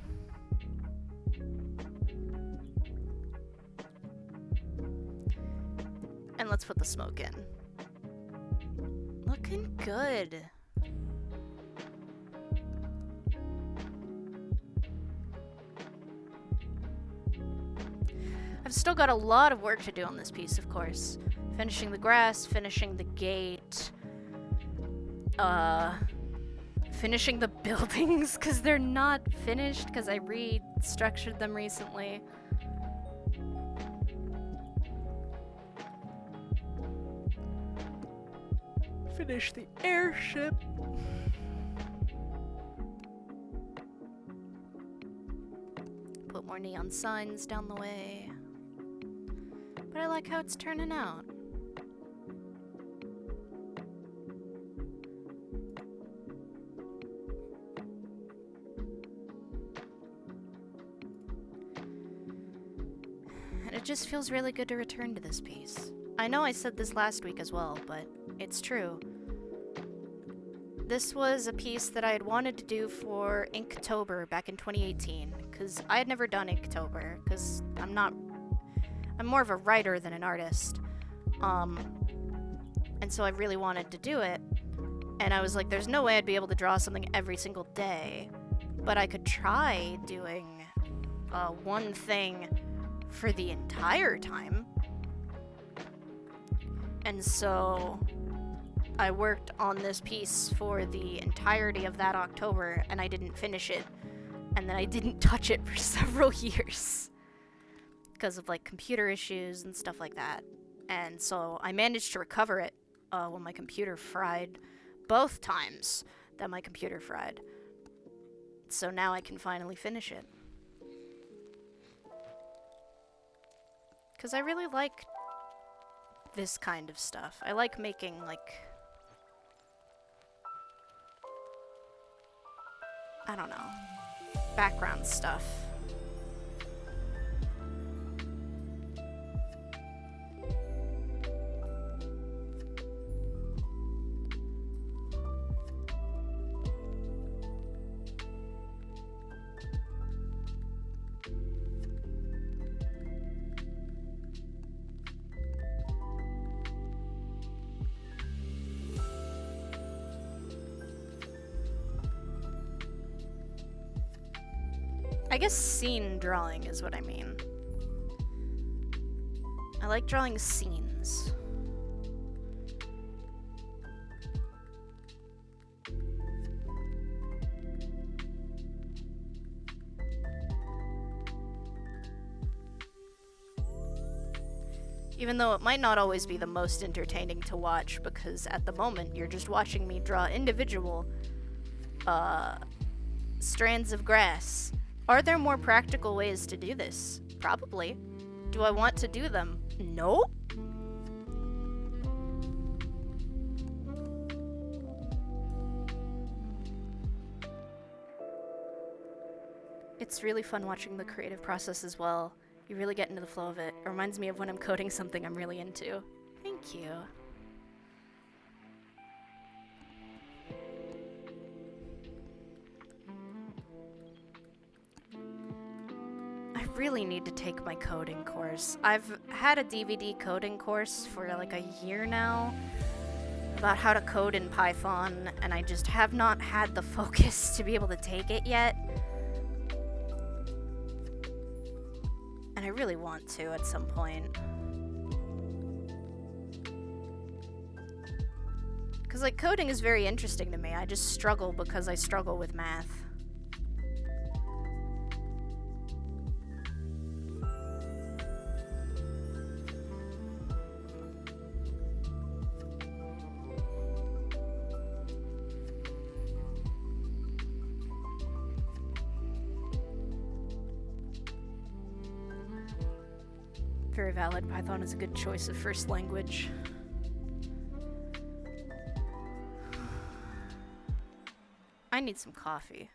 And let's put the smoke in. Looking good. I've still got a lot of work to do on this piece, of course. Finishing the grass, finishing the gate, finishing the buildings, because they're not finished, because I restructured them recently. Finish the airship. Put more neon signs down the way. But I like how it's turning out. And it just feels really good to return to this piece. I know I said this last week as well, but it's true. This was a piece that I had wanted to do for Inktober back in 2018, because I had never done Inktober, because I'm more of a writer than an artist. And so I really wanted to do it. And I was like, there's no way I'd be able to draw something every single day. But I could try doing one thing for the entire time. And so I worked on this piece for the entirety of that October, and I didn't finish it. And then I didn't touch it for several years because of like computer issues and stuff like that. And so I managed to recover it when my computer fried, both times that my computer fried. So now I can finally finish it. Because I really like this kind of stuff. I like making, like, I don't know, background stuff. I guess scene drawing is what I mean. I like drawing scenes. Even though it might not always be the most entertaining to watch, because at the moment you're just watching me draw individual strands of grass. Are there more practical ways to do this? Probably. Do I want to do them? No. It's really fun watching the creative process as well. You really get into the flow of it. It reminds me of when I'm coding something I'm really into. Thank you. I really need to take my coding course. I've had a DVD coding course for like a year now about how to code in Python, and I just have not had the focus to be able to take it yet. And I really want to at some point. Because, like, coding is very interesting to me. I just struggle because I struggle with math. Very valid. Python is a good choice of first language. I need some coffee.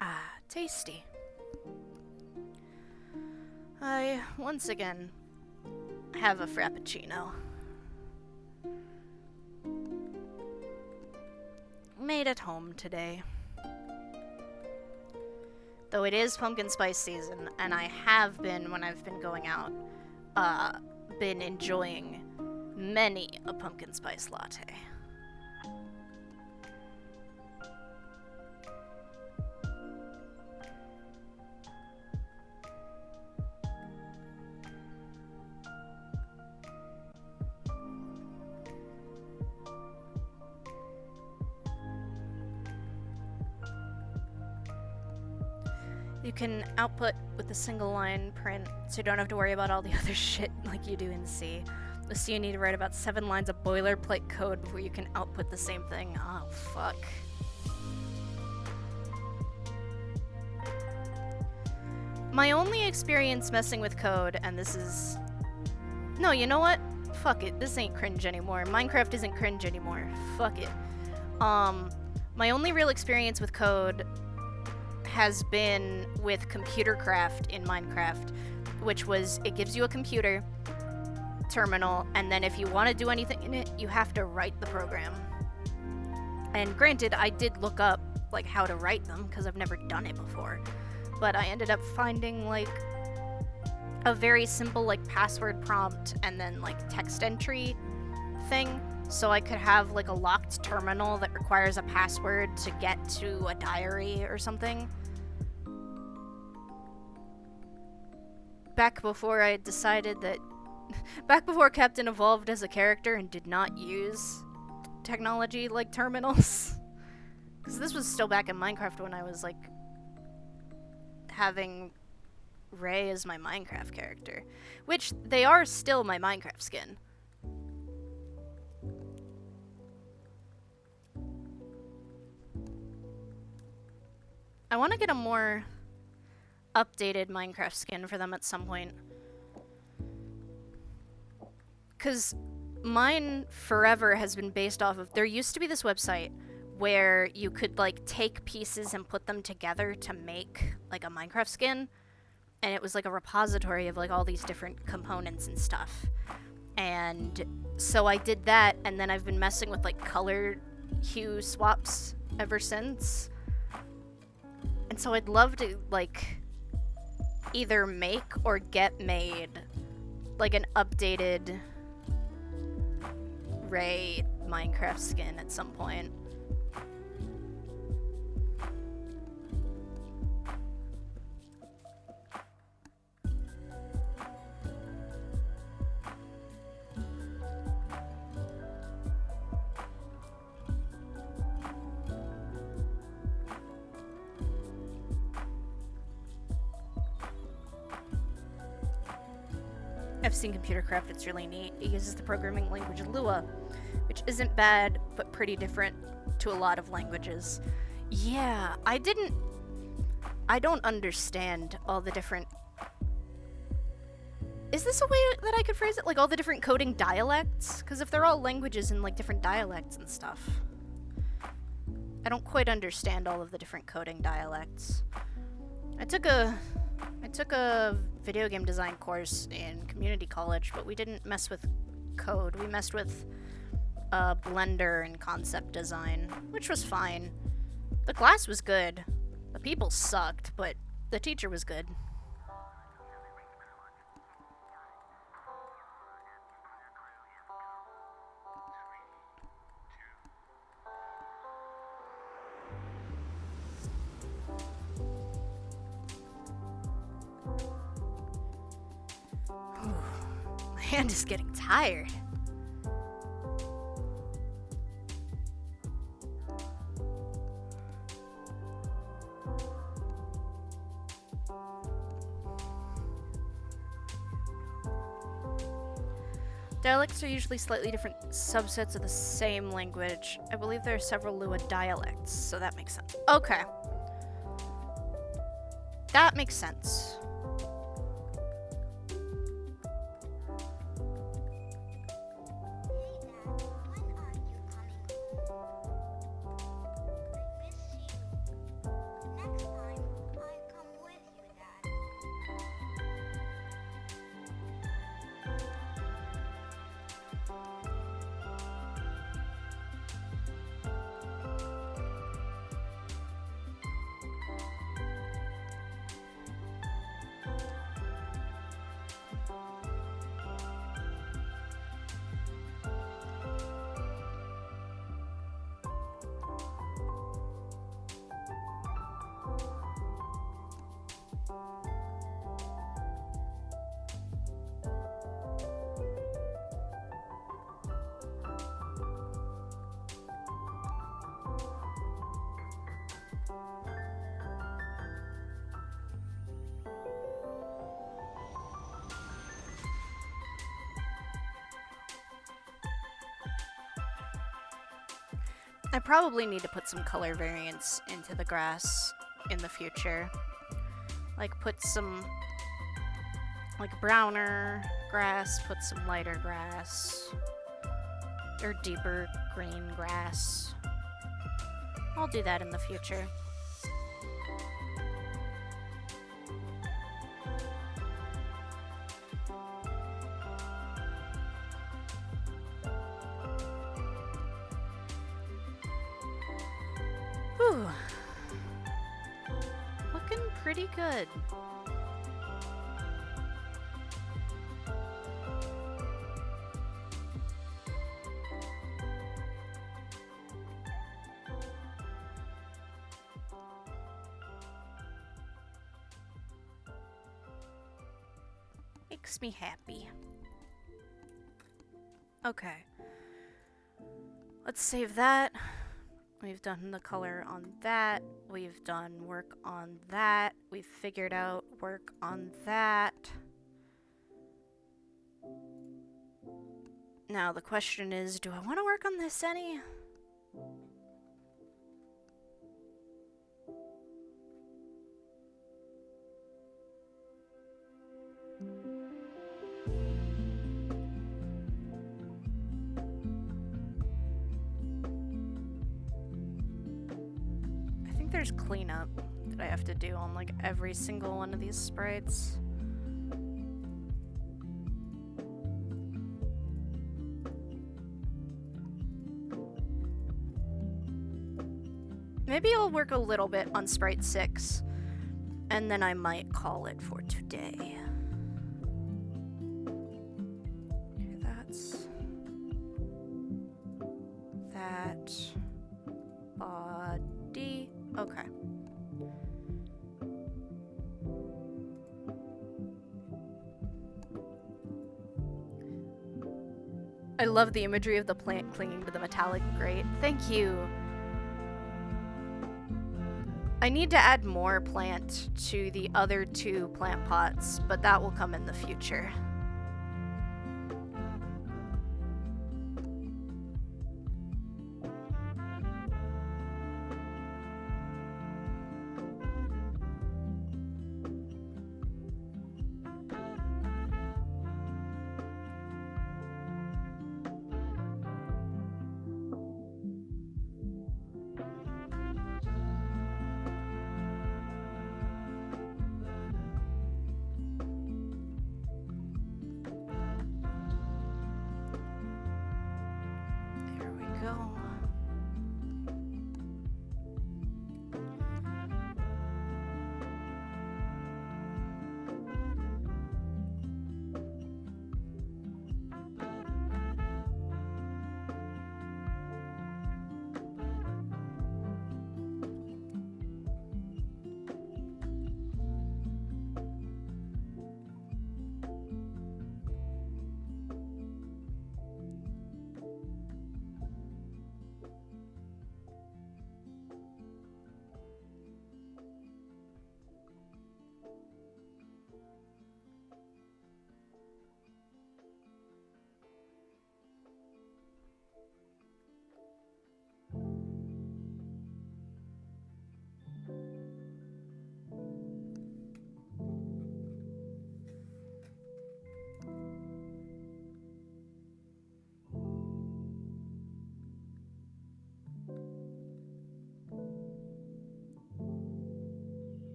Ah, tasty. I, once again, have a frappuccino. Made at home today. Though it is pumpkin spice season, and I have been, when I've been going out, been enjoying many a pumpkin spice latte. You can output with a single line print, so you don't have to worry about all the other shit like you do in C. So you need to write about 7 lines of boilerplate code before you can output the same thing. Oh, fuck. My only experience messing with code, and this is... No, you know what? Fuck it. This ain't cringe anymore. Minecraft isn't cringe anymore. Fuck it. My only real experience with code has been with computer craft in Minecraft, which was, it gives you a computer terminal, and then if you want to do anything in it, you have to write the program. And granted, I did look up like how to write them because I've never done it before. But I ended up finding like a very simple like password prompt and then like text entry thing, so I could have like a locked terminal that requires a password to get to a diary or something. Back before I had decided that back before Captain evolved as a character and did not use technology like terminals. Because this was still back in Minecraft when I was like having Ray as my Minecraft character, which they are still my Minecraft skin. I want to get a more updated Minecraft skin for them at some point. Because mine forever has been based off of... There used to be this website where you could, like, take pieces and put them together to make, like, a Minecraft skin. And it was, like, a repository of, like, all these different components and stuff. And so I did that, and then I've been messing with, like, color hue swaps ever since. And so I'd love to, like, either make or get made, like, an updated Ray Minecraft skin at some point. I've seen Computer Craft, it's really neat. It uses the programming language Lua, which isn't bad, but pretty different to a lot of languages. Yeah, I don't understand all the different... Is this a way that I could phrase it? Like, all the different coding dialects? Because if they're all languages and, like, different dialects and stuff, I don't quite understand all of the different coding dialects. I took a video game design course in community college, but we didn't mess with code. We messed with Blender and concept design, which was fine. The class was good. The people sucked, but the teacher was good. My hand is getting tired. Dialects are usually slightly different subsets of the same language. I believe there are several Lua dialects, so that makes sense. Okay. That makes sense. I probably need to put some color variants into the grass in the future. Like, put some, like, browner grass, put some lighter grass, or deeper green grass. I'll do that in the future. Whew. Looking pretty good. Makes me happy. Okay. Let's save that. We've done the color on that. We've done work on that. We've figured out work on that. Now the question is, do I want to work on this any? I think there's cleanup that I have to do on like every single one of these sprites. Maybe I'll work a little bit on Sprite 6, and then I might call it for today. Okay, that's... that... body... okay. I love the imagery of the plant clinging to the metallic grate. Thank you! I need to add more plant to the other 2 plant pots, but that will come in the future. Go.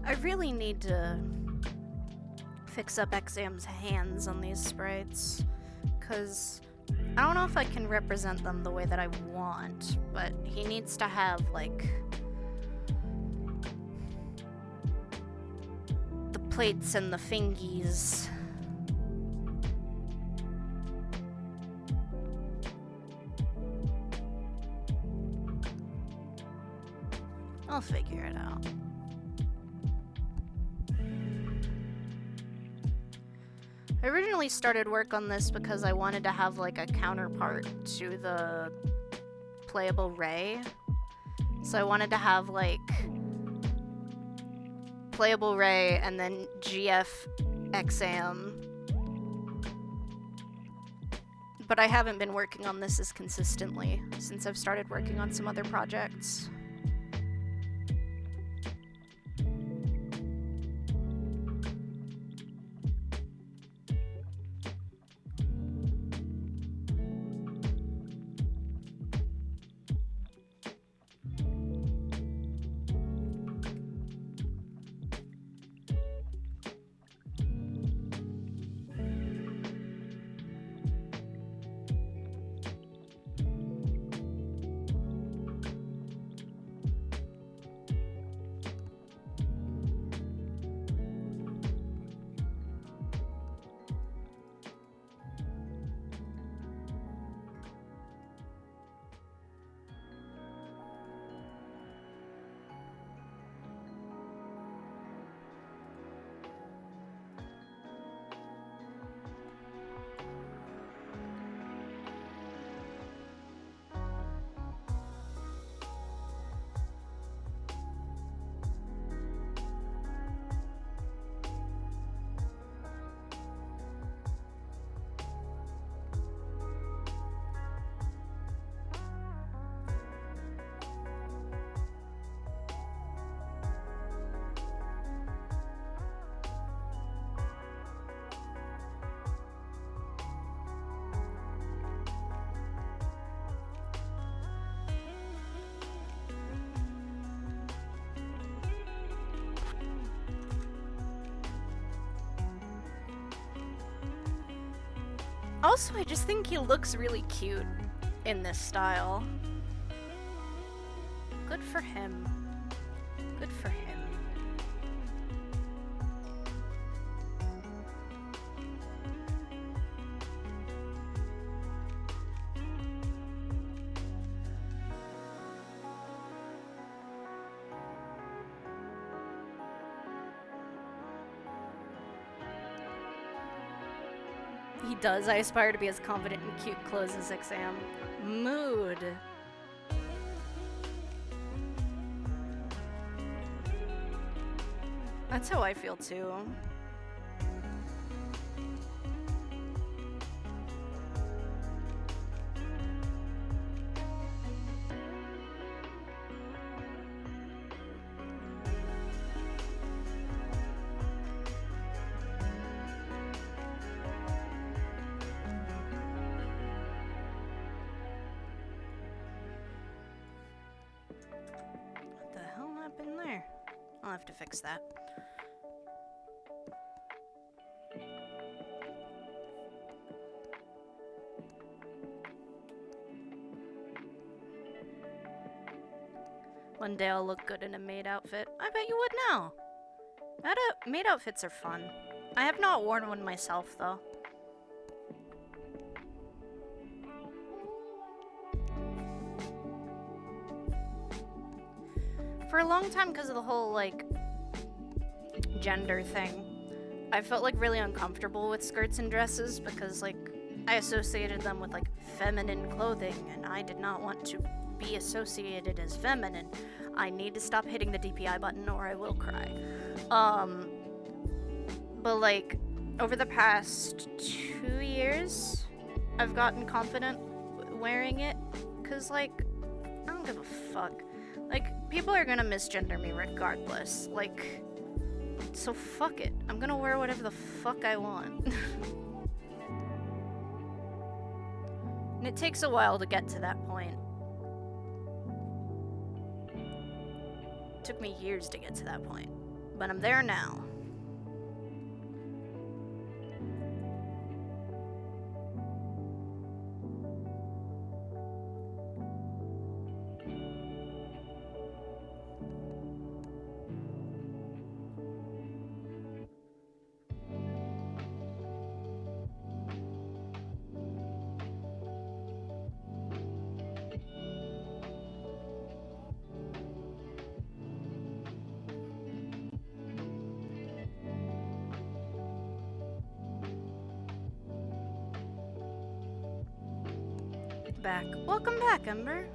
I really need to fix up Exam's hands on these sprites, because I don't know if I can represent them the way that I want, but he needs to have, like, the plates and the fingies. I'll figure it out. I originally started work on this because I wanted to have like a counterpart to the playable Ray. So I wanted to have like playable Ray and then GF Exam. But I haven't been working on this as consistently since I've started working on some other projects. Also, I just think he looks really cute in this style. Good for him. Good for him. He does. I aspire to be as confident in cute clothes as Exam. Mood. That's how I feel too. What the hell happened there? I'll have to fix that. One day I'll look good in a maid outfit. I bet you would now. Maid outfits are fun. I have not worn one myself, though. For a long time, because of the whole, like, gender thing, I felt, like, really uncomfortable with skirts and dresses because, like, I associated them with, like, feminine clothing, and I did not want to be associated as feminine. I need to stop hitting the DPI button or I will cry. But like, over the past 2 years, I've gotten confident wearing it, cause like, I don't give a fuck. Like, people are gonna misgender me regardless, like, so fuck it. I'm gonna wear whatever the fuck I want. And it takes a while to get to that point. Took me years to get to that point, but I'm there now. Back. Welcome back, Ember.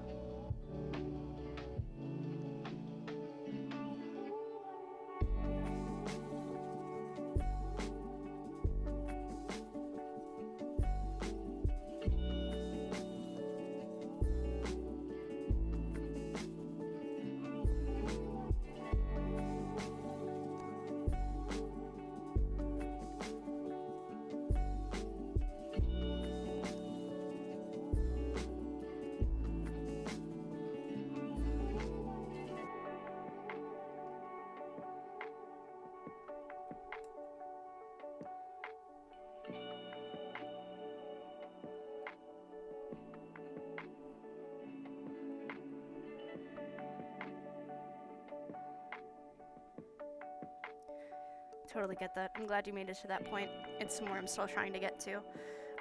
Totally get that. I'm glad you made it to that point. It's somewhere I'm still trying to get to.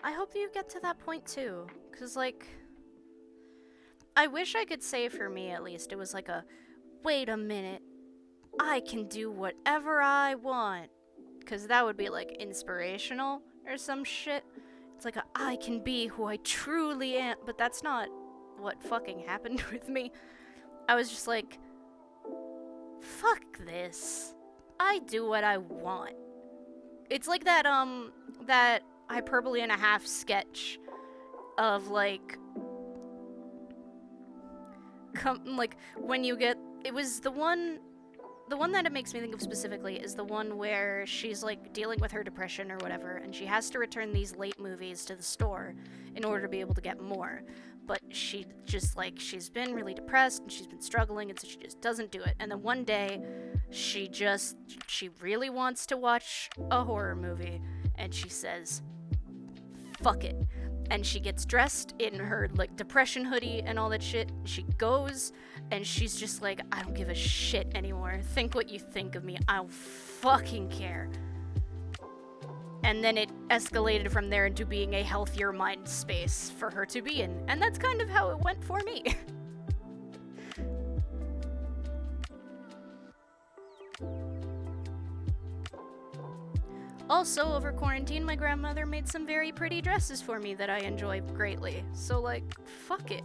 I hope that you get to that point too. Cause like, I wish I could say for me at least, it was like a, wait a minute, I can do whatever I want. Cause that would be like inspirational or some shit. It's like a, I can be who I truly am. But that's not what fucking happened with me. I was just like, fuck this. I do what I want. It's like that, that hyperbole and a half sketch of, like, like, when you get, it was the one that it makes me think of specifically is the one where she's, like, dealing with her depression or whatever, and she has to return these late movies to the store in order to be able to get more. But she just, like, she's been really depressed, and she's been struggling, and so she just doesn't do it. And then one day, she really wants to watch a horror movie, and she says, fuck it. And she gets dressed in her, like, depression hoodie and all that shit. She goes, and she's just like, I don't give a shit anymore. Think what you think of me. I don't fucking care. And then it escalated from there into being a healthier mind space for her to be in. And that's kind of how it went for me. Also, over quarantine, my grandmother made some very pretty dresses for me that I enjoy greatly. So, like, fuck it.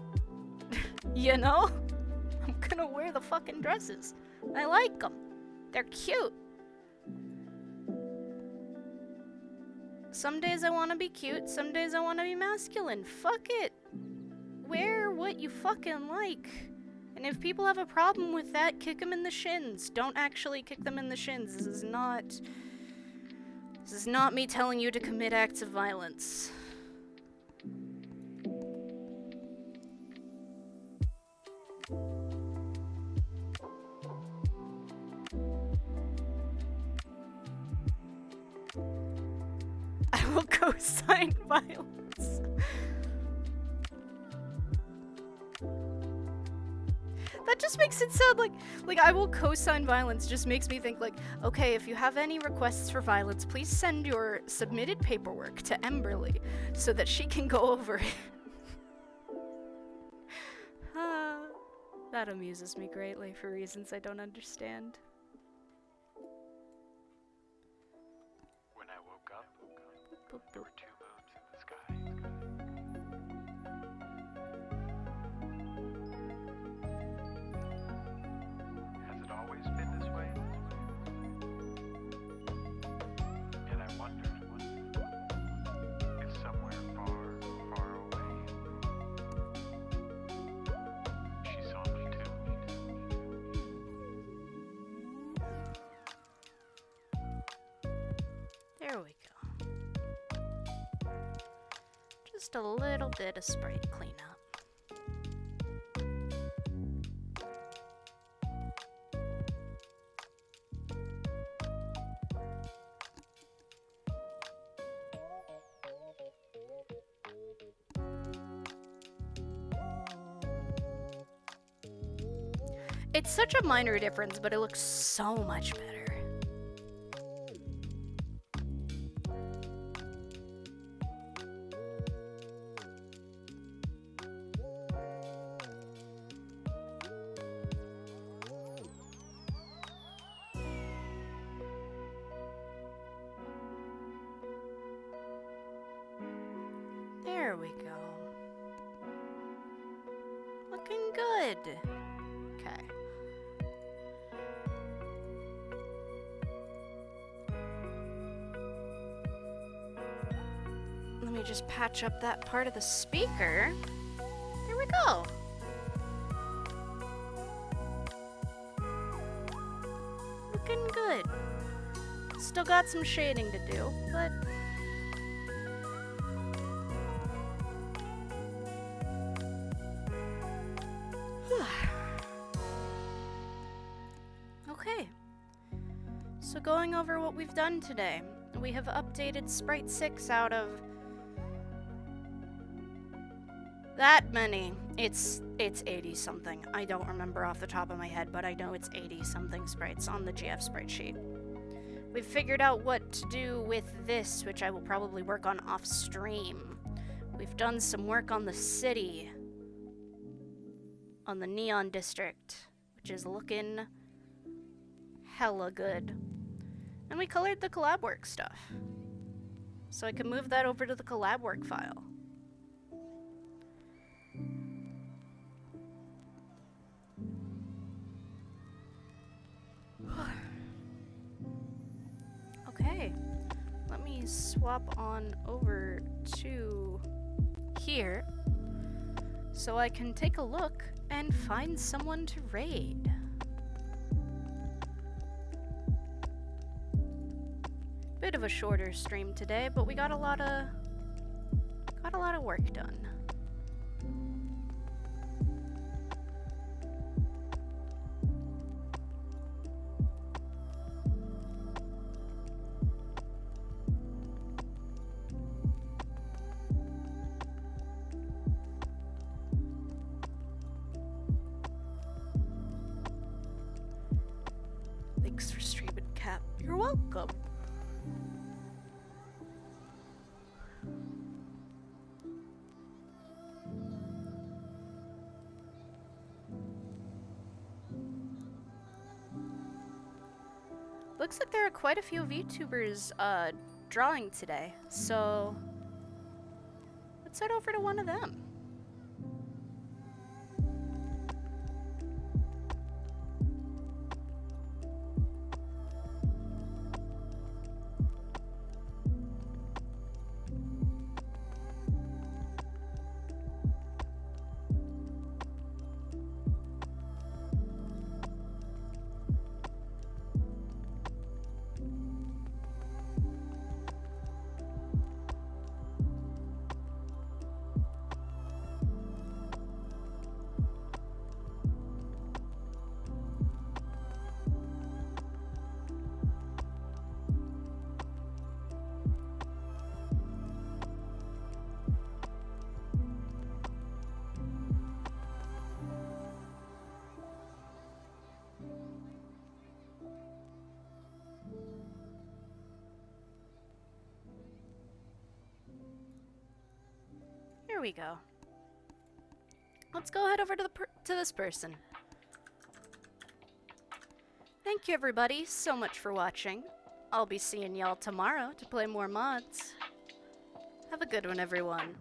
You know? I'm gonna wear the fucking dresses. I like them. They're cute. Some days I want to be cute, some days I want to be masculine. Fuck it. Wear what you fucking like. And if people have a problem with that, kick them in the shins. Don't actually kick them in the shins. This is not me telling you to commit acts of violence. I will co-sign violence. That just makes it sound like I will co-sign violence just makes me think like, okay, if you have any requests for violence, please send your submitted paperwork to Emberly so that she can go over it. That amuses me greatly for reasons I don't understand. When I woke up, there were two moons in the sky. Has it always been this way? And I wondered if somewhere far, far away, she saw me too. There we go. Just a little bit of sprite cleanup. It's such a minor difference, but it looks so much better. There we go. Looking good. Okay. Let me just patch up that part of the speaker. There we go. Looking good. Still got some shading to do, but okay. So going over what we've done today. We have updated Sprite 6 out of that many. It's 80 something. I don't remember off the top of my head, but I know it's 80 something sprites on the GF sprite sheet. We've figured out what to do with this, which I will probably work on off stream. We've done some work on the city, on the Neon District, which is looking hella good. And we colored the collab work stuff, so I can move that over to the collab work file. Okay, let me swap on over to here so I can take a look and find someone to raid. Bit of a shorter stream today, but we got a lot of work done. Looks like there are quite a few VTubers drawing today, so let's head over to one of them. Here we go. Let's go head over to this person. Thank you everybody so much for watching. I'll be seeing y'all tomorrow to play more mods. Have a good one, everyone.